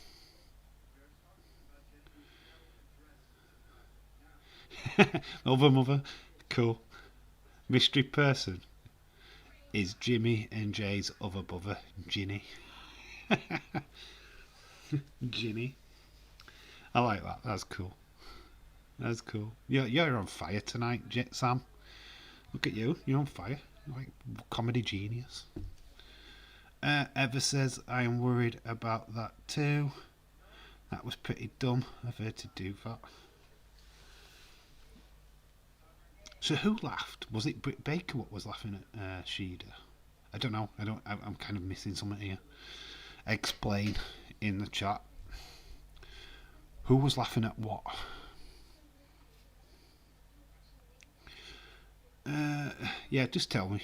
Other mother, cool. Mystery person is Jimmy and Jay's other brother, Ginny. Ginny. I like that. That's cool. That's cool. You're on fire tonight, Sam. Look at you. You're on fire. You're like comedy genius. Eva says, I am worried about that too. That was pretty dumb of her to do that. So who laughed? Was it Britt Baker what was laughing at Sheeda? I don't know. I'm kind of missing something here. Explain in the chat. Who was laughing at what? Yeah, just tell me.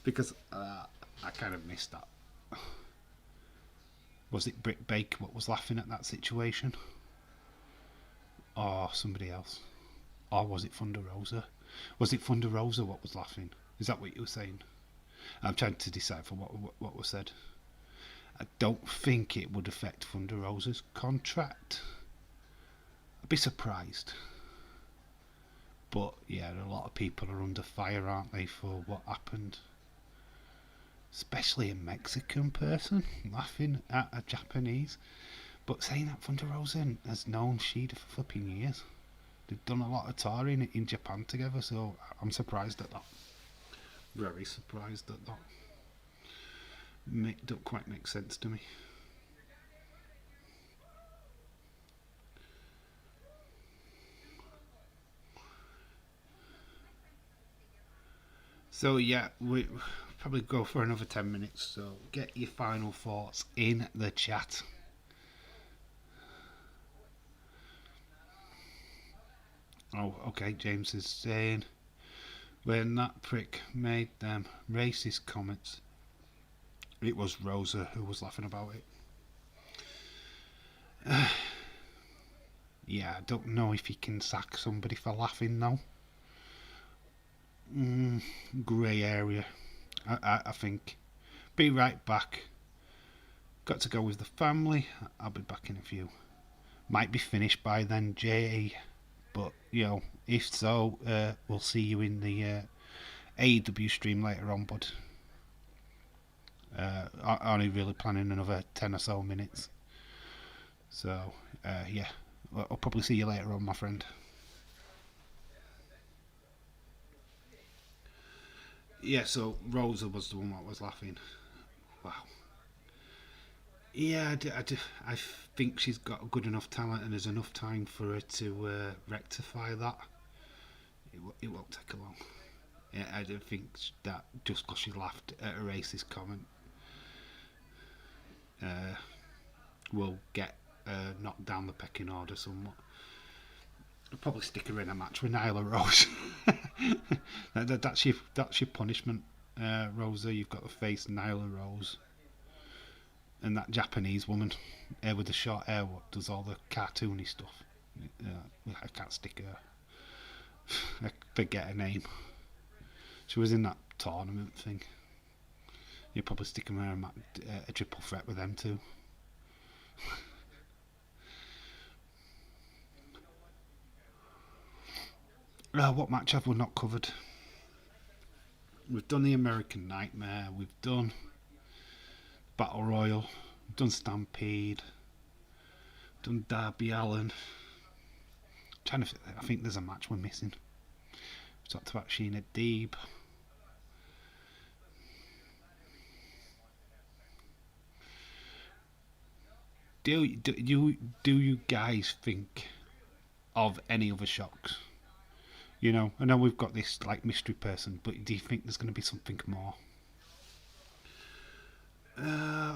Because I kind of missed that. Was it Britt Baker what was laughing at that situation? Or somebody else? Or was it Thunder Rosa? Was it Thunder Rosa what was laughing? Is that what you were saying? I'm trying to decipher what was said. I don't think it would affect Thunder Rosa's contract. I'd be surprised. But yeah, a lot of people are under fire, aren't they, for what happened? Especially a Mexican person laughing at a Japanese. But saying that Thunder Rosa has known Sheeda for flipping years. They've done a lot of touring in Japan together, so I'm surprised at that. Very surprised at that. Don't quite make sense to me. So yeah, we probably go for another 10 minutes. So get your final thoughts in the chat. Oh, okay. James is saying when that prick made them racist comments, it was Rosa who was laughing about it. Yeah, I don't know if you can sack somebody for laughing though. Grey area. I think. Be right back. Got to go with the family. I'll be back in a few. Might be finished by then, Jay. But, if so, we'll see you in the AEW stream later on, bud. Only really planning another 10 or so minutes. So, yeah. I'll probably see you later on, my friend. Yeah, so Rosa was the one that was laughing. Wow. Yeah, I think she's got good enough talent and there's enough time for her to rectify that. It won't take long. Yeah, I don't think that just because she laughed at a racist comment will get knocked down the pecking order somewhat. I'll probably stick her in a match with Nyla Rose. That's your punishment, Rosa. You've got to face Nyla Rose and that Japanese woman with the short hair what does all the cartoony stuff. I can't stick her. I forget her name. She was in that tournament thing. You're probably sticking her a triple threat with them too. What match have we not covered? We've done the American Nightmare. We've done Battle Royal. We've done Stampede. We've done Darby Allin. I think there's a match we're missing. We talked about Sheena Deeb. Do you guys think of any other shocks? You know, I know we've got this like mystery person, but do you think there's going to be something more?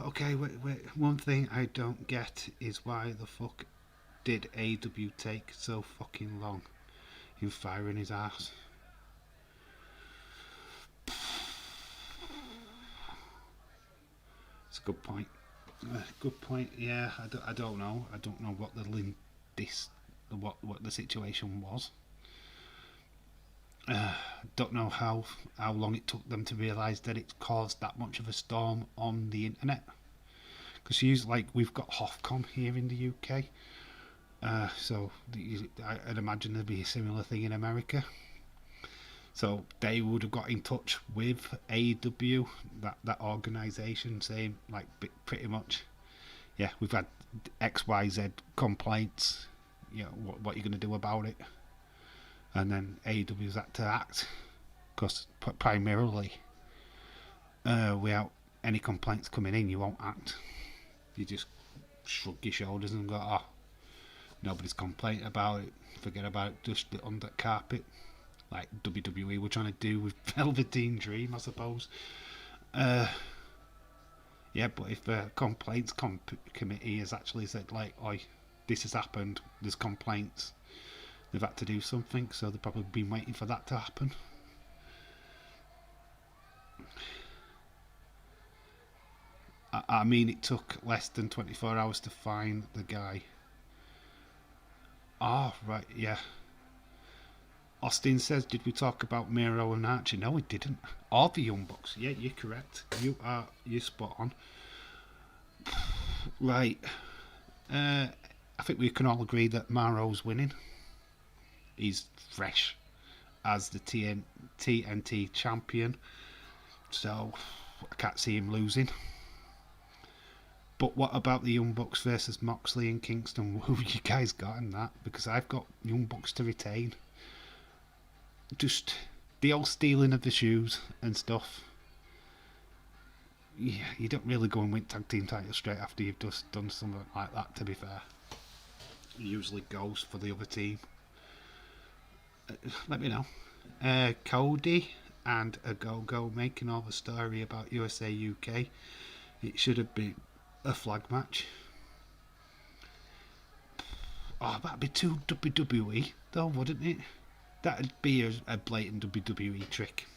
Okay, wait. One thing I don't get is why the fuck did AEW take so fucking long in firing his ass? It's a good point. Good point. Yeah, I don't know. I don't know what what the situation was. Don't know how long it took them to realise that it caused that much of a storm on the internet. Because we've got HOFCON here in the UK, so I'd imagine there'd be a similar thing in America. So they would have got in touch with AEW, that organisation, saying like pretty much, yeah, we've had XYZ complaints. You know what you're going to do about it, and then AEW's had to act because primarily, without any complaints coming in, you won't act. You just shrug your shoulders and go, oh, nobody's complaining about it. Forget about it. Just it under the carpet. Like WWE were trying to do with Velveteen Dream, I suppose. Yeah, but if the complaints committee has actually said, like, oi, this has happened, there's complaints, they've had to do something, so they've probably been waiting for that to happen. I mean, it took less than 24 hours to find the guy. Oh, right, yeah. Austin says, did we talk about Miro and Archie? No, we didn't. Or the Young Bucks. Yeah, you're correct. You're spot on. Right. I think we can all agree that Maro's winning. He's fresh as the TNT champion. So, I can't see him losing. But what about the Young Bucks versus Moxley and Kingston? Who you guys got in that? Because I've got Young Bucks to retain. Just the old stealing of the shoes and stuff. Yeah, you don't really go and win tag team titles straight after you've just done something like that, to be fair. It usually goes for the other team. Let me know. Cody and a Go-Go making all the story about USA UK. It should have been a flag match. Oh, that'd be too WWE, though, wouldn't it? That'd be a blatant WWE trick.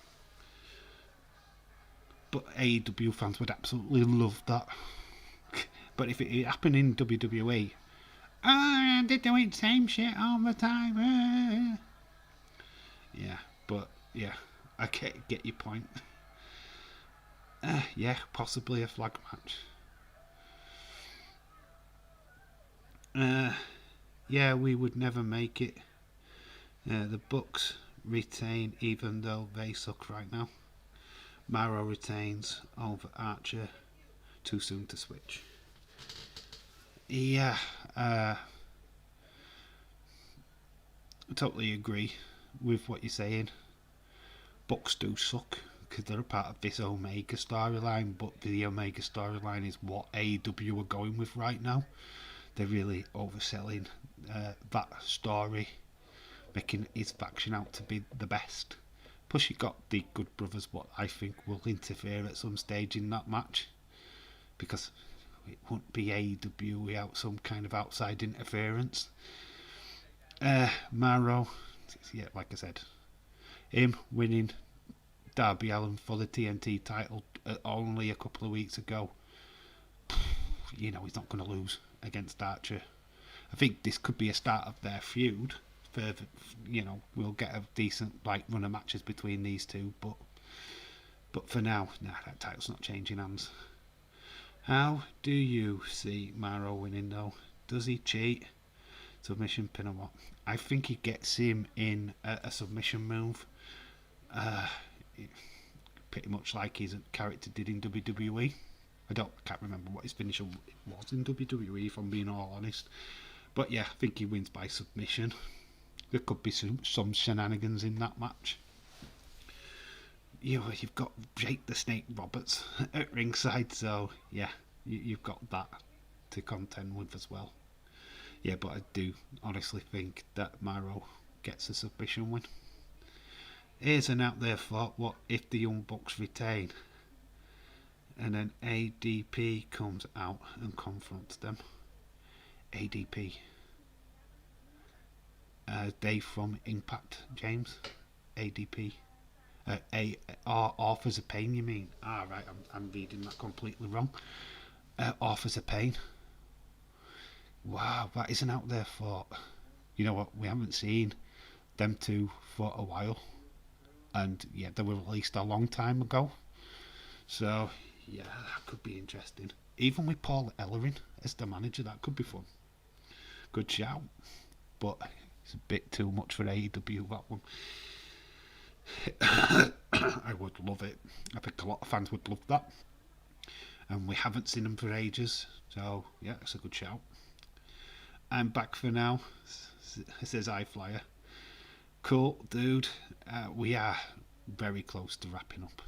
But AEW fans would absolutely love that. But if it happened in WWE, they're doing the same shit all the time. Yeah, but yeah, I get your point. Yeah, possibly a flag match. Yeah, we would never make it. The Bucks retain even though they suck right now. Maro retains over Archer. Too soon to switch. Yeah, I totally agree with what you're saying. Bucks do suck because they're a part of this Omega storyline, but the Omega storyline is what AEW are going with right now. They're really overselling that story, making his faction out to be the best. Plus you got the Good Brothers, what I think will interfere at some stage in that match, because it won't be AEW without some kind of outside interference. Maro, yeah, like I said, him winning Darby Allin for the TNT title only a couple of weeks ago. He's not going to lose against Archer. I think this could be a start of their feud. Further, we'll get a decent run of matches between these two, but for now, that title's not changing hands. How do you see Maro winning though? Does he cheat? Submission pin or what? I think he gets him in a submission move. Uh, Pretty much like his character did in WWE. I can't remember what his finisher was in WWE, if I'm being all honest. But yeah, I think he wins by submission. There could be some shenanigans in that match. You've got Jake the Snake Roberts at ringside, so yeah, you've got that to contend with as well. Yeah, but I do honestly think that Miro gets a submission win. Here's an out there thought: what if the Young Bucks retain, and then ADP comes out and confronts them? ADP. Dave from Impact, James. ADP. Authors of Pain, you mean? Right, I'm reading that completely wrong. Authors of Pain. Wow, that isn't out there thought. You know what? We haven't seen them two for a while. And yeah, they were released a long time ago. So yeah, that could be interesting. Even with Paul Ellering as the manager, that could be fun. Good shout. But it's a bit too much for AEW, that one. I would love it. I think a lot of fans would love that. And we haven't seen them for ages. So yeah, it's a good shout. I'm back for now, says iFlyer. Cool, dude. We are very close to wrapping up.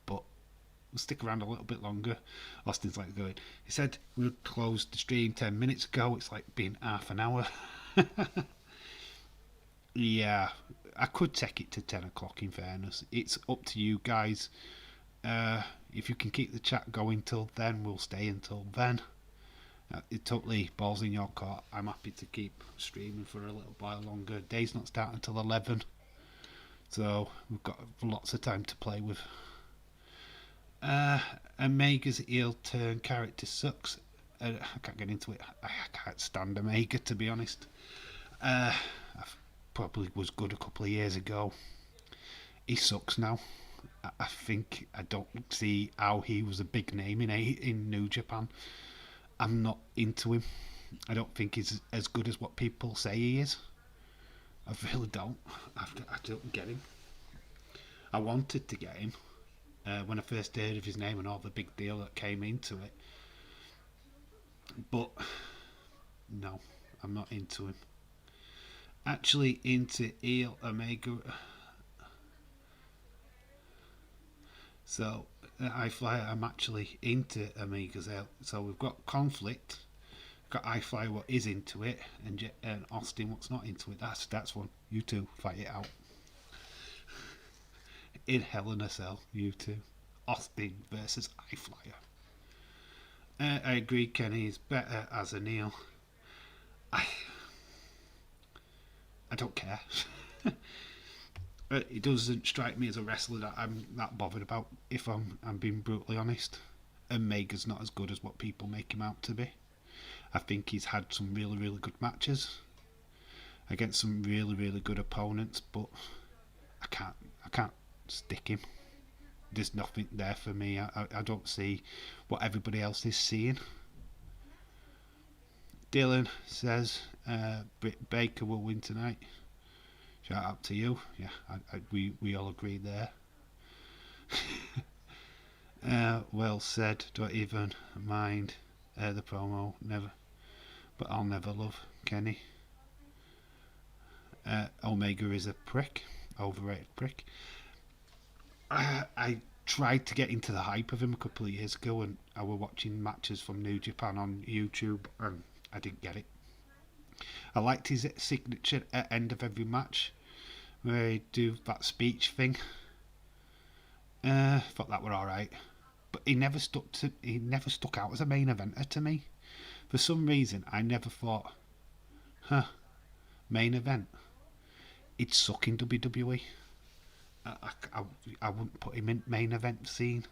But we'll stick around a little bit longer. Austin's like going. He said we would close the stream 10 minutes ago. It's like been half an hour. Yeah, I could take it to 10 o'clock in fairness. It's up to you guys. If you can keep the chat going till then, we'll stay until then. It totally balls in your court. I'm happy to keep streaming for a little while longer. Day's not starting until 11, so we've got lots of time to play with. Omega's heel turn character sucks. I can't get into it. I can't stand Omega, to be honest. I probably was good a couple of years ago. He sucks now. I don't see how he was a big name in New Japan. I'm not into him. I don't think he's as good as what people say he is. I really don't. I don't get him. I wanted to get him when I first heard of his name and all the big deal that came into it. But no, I'm not into him. Actually into heel Omega. So I'm actually into Omega's heel. So we've got Conflict, we've got iFly what is into it, and Austin what's not into it. That's one. You two fight it out. In Hell in a Cell, you two. Austin versus iFlyer. I agree, Kenny is better as a heel. I don't care. It doesn't strike me as a wrestler that I'm that bothered about, if I'm being brutally honest. Omega's not as good as what people make him out to be. I think he's had some really, really good matches against some really, really good opponents, but I can't stick him. There's nothing there for me. I don't see what everybody else is seeing. Dylan says Britt Baker will win tonight. Shout out to you. Yeah, we all agree there. Well said. Don't even mind the promo. Never, but I'll never love Kenny. Omega is a prick, overrated prick. I tried to get into the hype of him a couple of years ago, and I were watching matches from New Japan on YouTube, and I didn't get it. I liked his signature at end of every match, where he'd do that speech thing. Thought that were alright, but he never stuck out as a main eventer to me. For some reason, I never thought, main event, he'd suck in WWE. I wouldn't put him in main event scene.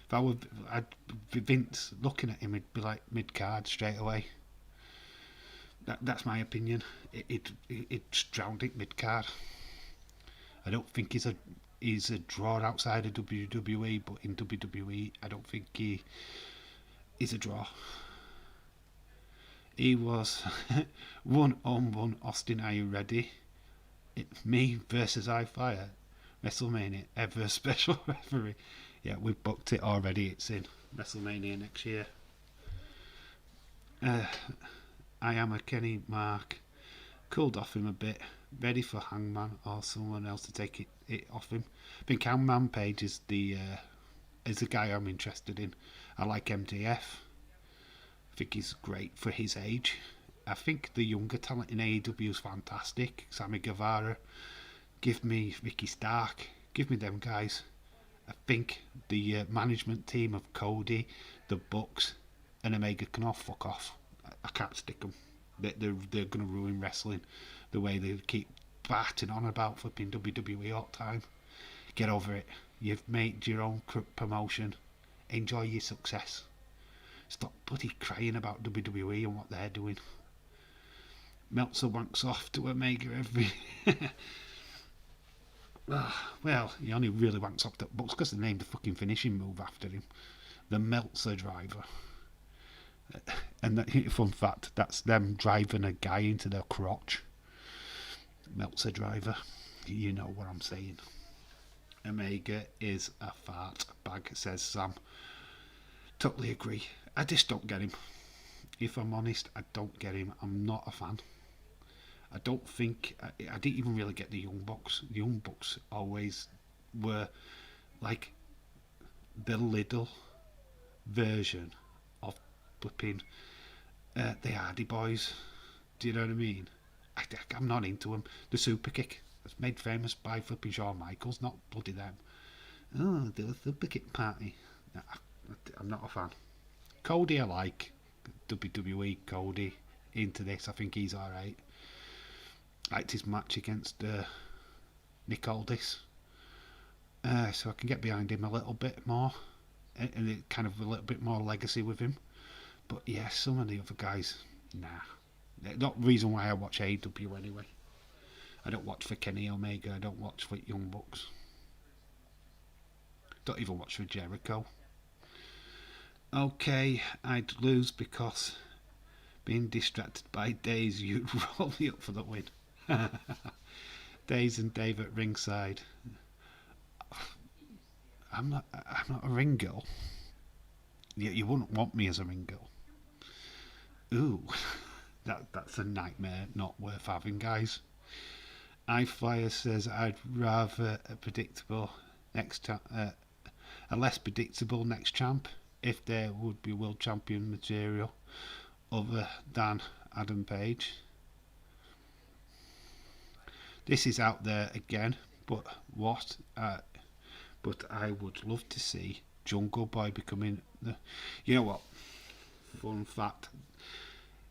If I were, I'd be Vince looking at him, he'd be like mid card straight away. That's my opinion. It's drowned it mid card. I don't think he's a draw outside of WWE, but in WWE, I don't think he's a draw. He was 1-on-1 Austin. Are you ready? It's me versus iFire. WrestleMania ever special referee. Yeah, we've booked it already. It's in WrestleMania next year. I am a Kenny Mark. Cooled off him a bit. Ready for Hangman or someone else to take it off him. I think Hangman Page is the guy I'm interested in. I like MDF. I think he's great for his age. I think the younger talent in AEW is fantastic. Sammy Guevara. Give me Ricky Stark. Give me them guys. I think the management team of Cody, the Bucks, and Omega can all fuck off. I can't stick them. They're going to ruin wrestling the way they keep batting on about flipping WWE all the time. Get over it. You've made your own promotion. Enjoy your success. Stop bloody crying about WWE and what they're doing. Meltzer wanks off to Omega every... Well, he only really wanks off the Bucks because they named the fucking finishing move after him. The Meltzer driver. And that, fun fact, that's them driving a guy into their crotch. Meltzer driver. You know what I'm saying. Omega is a fart bag, says Sam. Totally agree. I just don't get him. If I'm honest, I don't get him. I'm not a fan. I don't think... I didn't even really get the Young Bucks. The Young Bucks always were like the little version of flipping the Hardy Boys. Do you know what I mean? I'm not into them. The Super Kick was made famous by flipping Shawn Michaels, not bloody them. Oh, the Super Kick party. I'm not a fan. Cody I like. WWE Cody into this. I think he's alright. Liked his match against Nick Aldis. So I can get behind him a little bit more. And kind of a little bit more legacy with him. But yeah, some of the other guys, nah. Not the reason why I watch AEW anyway. I don't watch for Kenny Omega. I don't watch for Young Bucks. Don't even watch for Jericho. Okay, I'd lose because being distracted by Days, you'd roll me up for the win. Days and Dave at ringside. I'm not a ring girl. You wouldn't want me as a ring girl. Ooh, that's a nightmare not worth having, guys. iFlyer says I'd rather a predictable a less predictable next champ if there would be world champion material other than Adam Page. This is out there again, but but I would love to see Jungle Boy becoming the... You know what? Fun fact,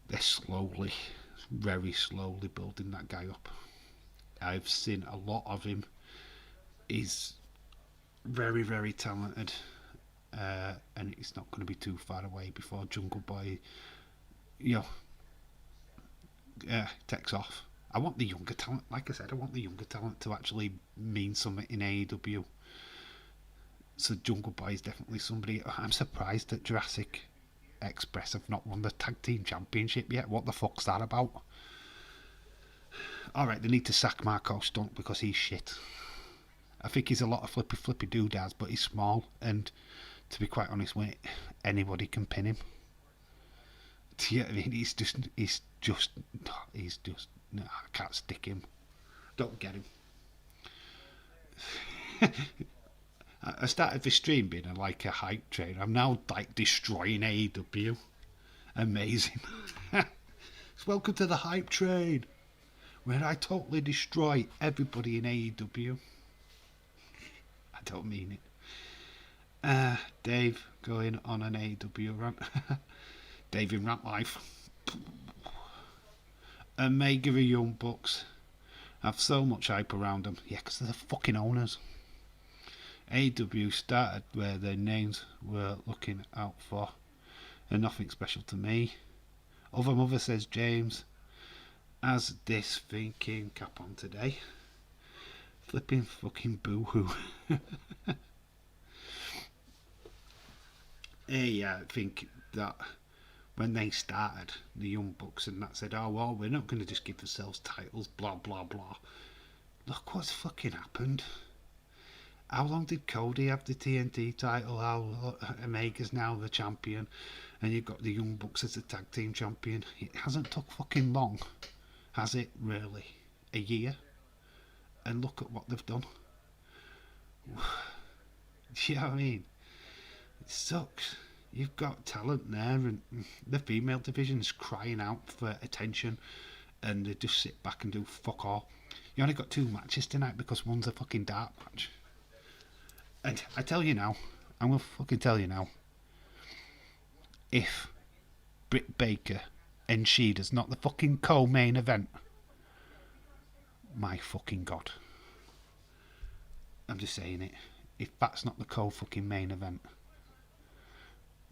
they're slowly, very slowly building that guy up. I've seen a lot of him. He's very, very talented, and it's not going to be too far away before Jungle Boy, takes off. I want the younger talent, like I said, I want the younger talent to actually mean something in AEW. So Jungle Boy is definitely somebody. I'm surprised that Jurassic Express have not won the Tag Team Championship yet. What the fuck's that about? Alright, they need to sack Marco Stunt because he's shit. I think he's a lot of flippy doodads, but he's small, and to be quite honest with it, anybody can pin him. Yeah, I mean, he's just no, I can't stick him. Don't get him. I started the stream being like a hype train. I'm now like destroying AEW. Amazing. Welcome to the hype train, where I totally destroy everybody in AEW. I don't mean it. Dave going on an AEW rant. Dave in Rant Life. Omega and Young Bucks have so much hype around them. Yeah, because they're the fucking owners. AEW started where their names were looking out for, and nothing special to me. Other mother, says James, as this thinking cap on today. Flipping fucking boo-hoo. Yeah, I think that when they started, the Young Bucks and that said, oh well, we're not going to just give ourselves titles, blah blah blah. Look what's fucking happened. How long did Cody have the TNT title? How Omega's now the champion, and you've got the Young Bucks as the tag team champion. It hasn't took fucking long, has it? Really, a year? And look at what they've done. You know what I mean? It sucks. You've got talent there, and the female division's crying out for attention, and they just sit back and do fuck all. You only got 2 matches tonight because one's a fucking dark match. And I tell you now, I'm gonna fucking tell you now, if Britt Baker and Sheeda's not the fucking co-main event, my fucking god. I'm just saying it. If that's not the co-fucking main event.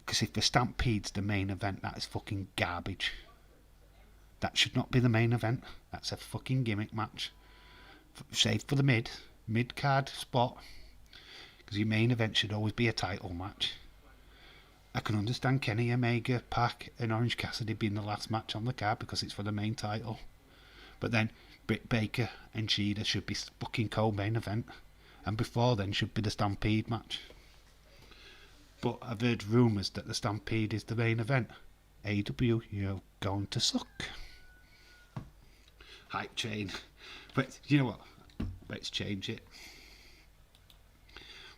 Because if the Stampede's the main event, that is fucking garbage. That should not be the main event. That's a fucking gimmick match. Saved for the mid-card spot. Because your main event should always be a title match. I can understand Kenny Omega, Pac and Orange Cassidy being the last match on the card because it's for the main title. But then Britt Baker and Sheeda should be fucking co-main event. And before then should be the Stampede match. But I've heard rumours that the Stampede is the main event. AEW, you're going to suck. Hype train. But you know what? Let's change it.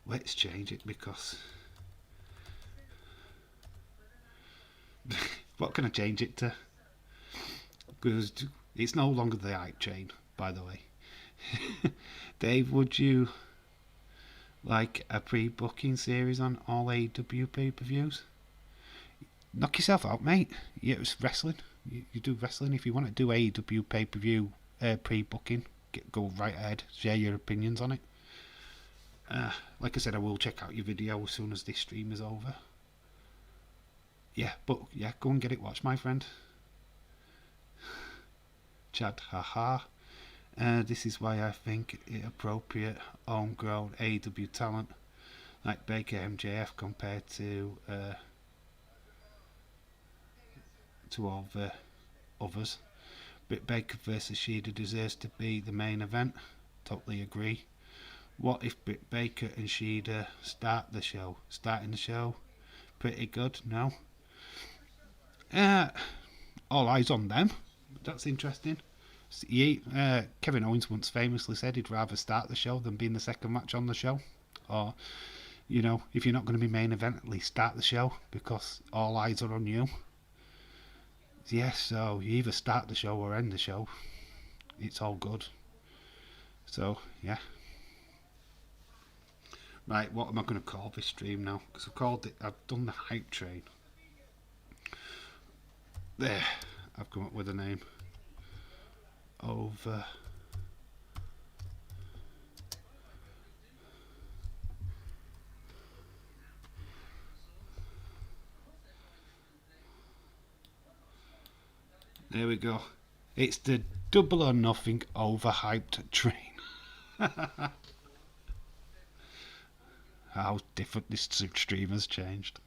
Let's change it because... what can I change it to? Because it's no longer the hype train, by the way. Dave, would you like a pre-booking series on all AEW pay-per-views? Knock yourself out, mate. Yeah, it's wrestling. You do wrestling. If you want to do AEW pay-per-view pre-booking, go right ahead. Share your opinions on it. Like I said, I will check out your video as soon as this stream is over. Yeah, but yeah, go and get it watched, my friend. Chad, haha. This is why I think it appropriate homegrown AEW talent like Baker MJF compared to all the others. Britt Baker versus Sheeda deserves to be the main event. Totally agree. What if Britt Baker and Sheeda starting the show? Pretty good, no? All eyes on them. That's interesting. Kevin Owens once famously said he'd rather start the show than be in the second match on the show. Or, you know, if you're not going to be main event, at least start the show because all eyes are on you. Yeah, so you either start the show or end the show. It's all good. So, yeah. Right, what am I going to call this stream now? Because I've done the hype train. There, I've come up with a name. Over. There we go. It's the Double or Nothing overhyped train. How different this stream has changed.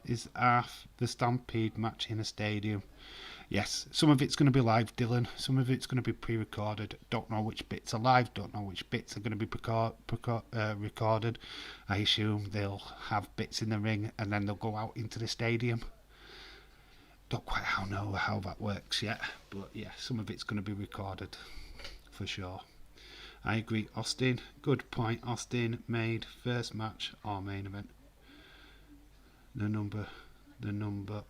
Is half the Stampede match in a stadium? Yes, some of it's going to be live, Dylan. Some of it's going to be pre-recorded. Don't know which bits are live. Don't know which bits are going to be recorded. I assume they'll have bits in the ring and then they'll go out into the stadium. Don't quite know how that works yet. But yeah, some of it's going to be recorded for sure. I agree. Austin, good point. Austin made first match or main event. The number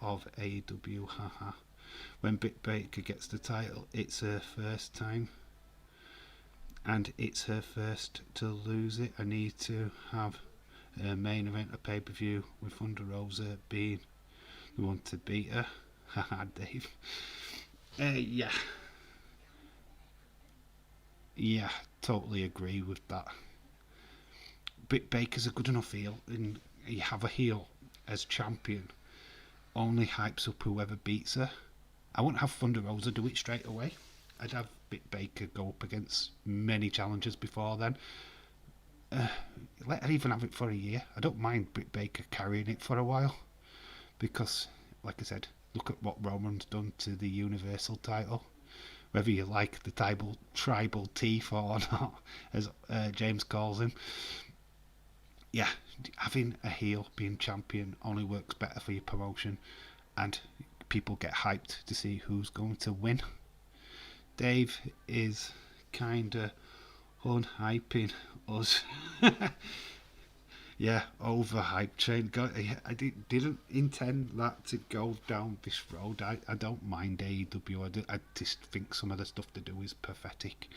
of AEW, haha. When Britt Baker gets the title, it's her first time. And it's her first to lose it. I need to have a main event, a pay-per-view with Thunder Rosa being the one to beat her. Haha, Dave. Yeah, yeah, totally agree with that. Britt Baker's a good enough heel, and you have a heel as champion only hypes up whoever beats her. I wouldn't have Thunder Rosa do it straight away. I'd have Britt Baker go up against many challengers before then. Uh, Let her even have it for a year. I don't mind Britt Baker carrying it for a while because, like I said, look at what Roman's done to the Universal title. Whether you like the tribal teeth or not, as James calls him, yeah, having a heel being champion only works better for your promotion, and people get hyped to see who's going to win. Dave is kinda unhyping us. Yeah, overhyped train. I didn't intend that to go down this road. I don't mind AEW. I just think some of the stuff they do is pathetic.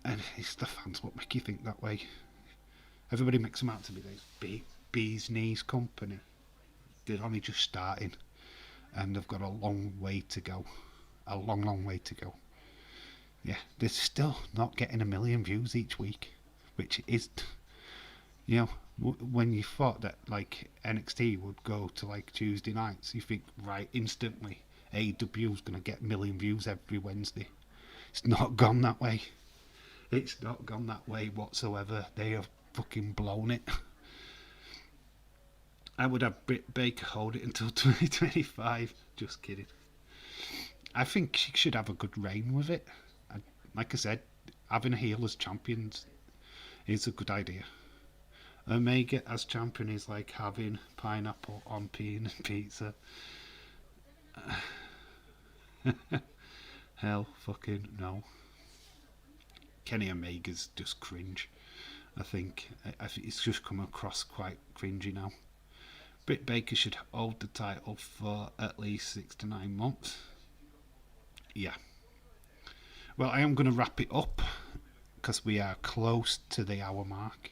And it's the fans what make you think that way. Everybody makes them out to be this bee's knees company. They're only just starting. And they've got a long way to go. A long, long way to go. Yeah, they're still not getting 1 million views each week. Which is, you know, when you thought that like NXT would go to like Tuesday nights, you think right instantly AEW is going to get 1 million views every Wednesday. It's not gone that way. It's not gone that way whatsoever. They have fucking blown it. I would have Britt Baker hold it until 2025. Just kidding. I think she should have a good reign with it. Like I said, having a heel as champions is a good idea. Omega as champion is like having pineapple on peanut pizza. Hell fucking no. Kenny Omega's just cringe. I think it's just come across quite cringy now. Britt Baker should hold the title for at least 6 to 9 months. Yeah. Well, I am going to wrap it up because we are close to the hour mark.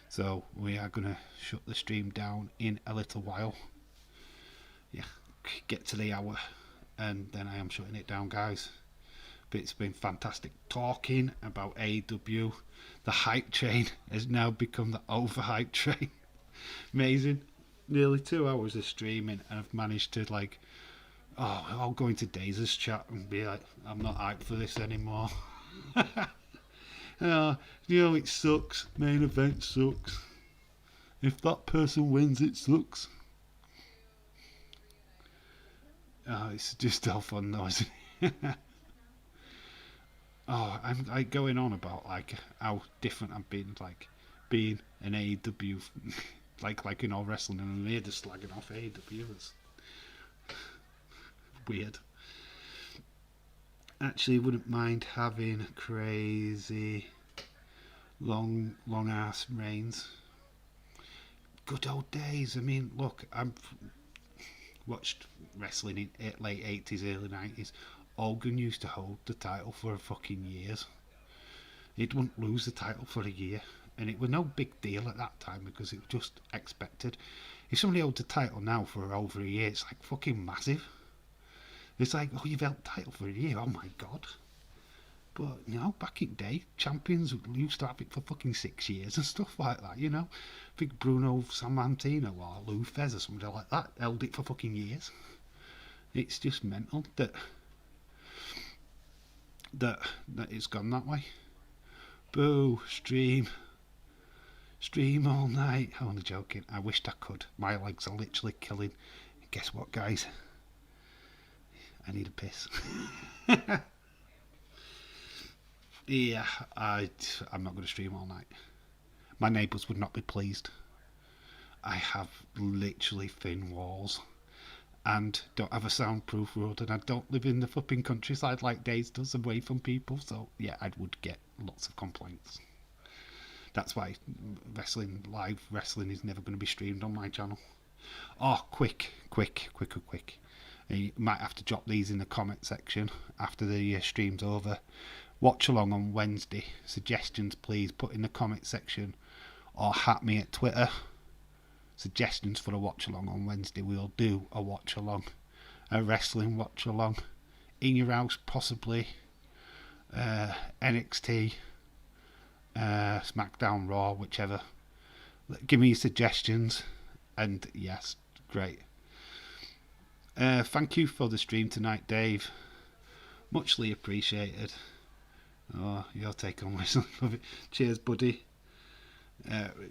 So we are going to shut the stream down in a little while. Yeah, get to the hour and then I am shutting it down, guys. But it's been fantastic talking about AEW. The hype train has now become the overhype train. Amazing. Nearly 2 hours of streaming and I've managed to I'll go into Daisy's chat and be like, I'm not hyped for this anymore. It sucks. Main event sucks. If that person wins, it sucks. It's just all fun noise. I'm like going on about like how different I've been, like being an AEW, like wrestling, and I'm here just slagging off AEW. It's weird. Actually, wouldn't mind having crazy long ass reigns. Good old days. I mean, look, I've watched wrestling in late 80s, early 90s. Hogan used to hold the title for fucking years. He wouldn't lose the title for a year, and it was no big deal at that time because it was just expected. If somebody holds the title now for over a year, it's like fucking massive. It's like, oh, you've held the title for a year, oh my god. But, back in the day, champions used to have it for fucking 6 years and stuff like that, I think Bruno Sammartino or Lou Fez or somebody like that held it for fucking years. It's just mental that it's gone that way. Boo, stream all night. I'm only joking. I wished I could. My legs are literally killing. Guess what, guys? I need a piss. Yeah, I'm not going to stream all night. My neighbours would not be pleased. I have literally thin walls and don't have a soundproof road, and I don't live in the flipping countryside like Days does, away from people, so yeah, I would get lots of complaints. That's why live wrestling is never going to be streamed on my channel. Oh, quick. You might have to drop these in the comment section after the stream's over. Watch along on Wednesday. Suggestions, please, put in the comment section or hat me at Twitter. Suggestions for a watch along on Wednesday. We'll do a watch along. a wrestling watch along in your house, possibly NXT, SmackDown, Raw, whichever. Give me your suggestions, and yes, great. Thank you for the stream tonight, Dave. Muchly appreciated. Oh, your take on wrestling. Cheers, buddy.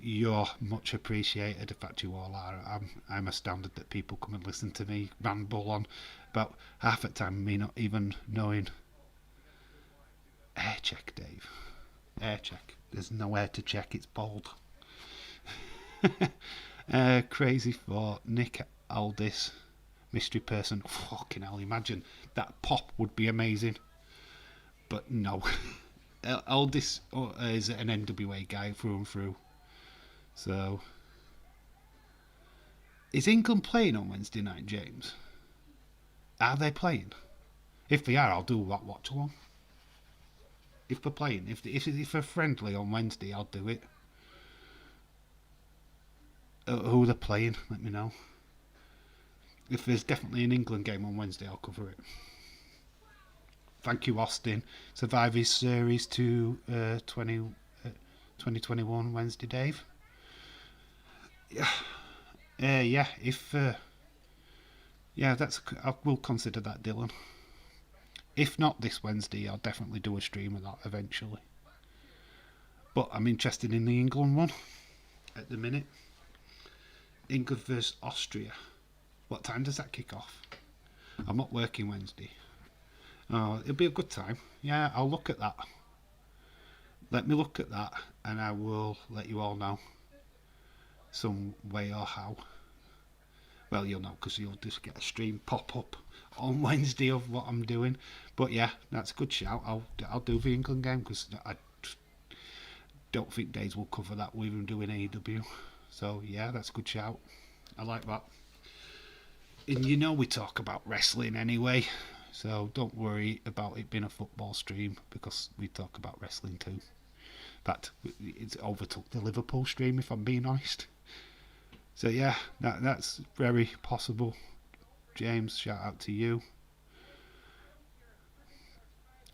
You're much appreciated. In fact, you all are. I'm astounded that people come and listen to me ramble on about half the time, me not even knowing. Air check, Dave. Air check. There's no air to check. It's bald. Crazy for Nick Aldis, mystery person. Fucking hell! Imagine that pop would be amazing. But no. Aldis is an NWA guy through and through. So, is England playing on Wednesday night, James? Are they playing? If they are, I'll do that watch along. If they're playing, if they're friendly on Wednesday, I'll do it. Who they're playing, let me know. If there's definitely an England game on Wednesday, I'll cover it. Thank you, Austin. Survivor Series to 2021 Wednesday, Dave. Yeah, if I will consider that, Dylan. If not this Wednesday, I'll definitely do a stream of that eventually. But I'm interested in the England one at the minute. England versus Austria. What time does that kick off? I'm not working Wednesday. Oh, it'll be a good time. Yeah, I'll look at that. Let me look at that, and I will let you all know some way or how. Well, you'll know because you'll just get a stream pop up on Wednesday of what I'm doing. But yeah, that's a good shout. I'll do the England game because I don't think Days will cover that with him doing AEW. So yeah, that's a good shout. I like that. And you know we talk about wrestling anyway. So don't worry about it being a football stream because we talk about wrestling too. In fact, it's overtook the Liverpool stream if I'm being honest. So yeah, that's very possible. James, shout out to you.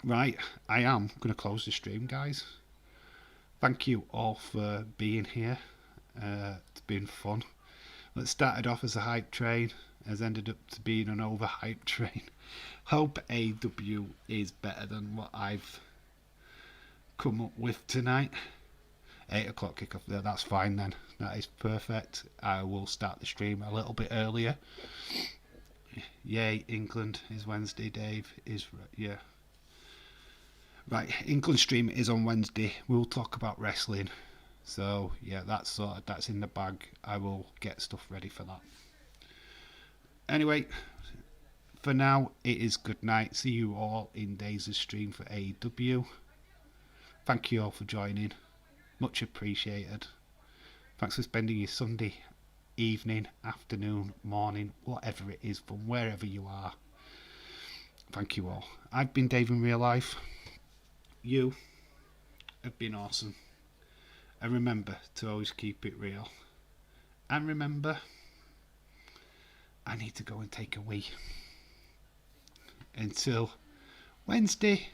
Right, I am going to close the stream, guys. Thank you all for being here. It's been fun. It started off as a hype train, has ended up to being an overhyped train. Hope AEW is better than what I've come up with tonight. 8 o'clock kickoff there, that's fine then. That is perfect. I will start the stream a little bit earlier. Yay, England is Wednesday, Dave. Yeah. Right, England stream is on Wednesday. We'll talk about wrestling. So yeah, that's in the bag. I will get stuff ready for that. Anyway, for now it is good night. See you all in Days' stream for AEW. Thank you all for joining. Much appreciated. Thanks for spending your Sunday evening, afternoon, morning, whatever it is, from wherever you are. Thank you all. I've been Dave in real life. You have been awesome. And remember to always keep it real. And remember, I need to go and take a wee. Until Wednesday.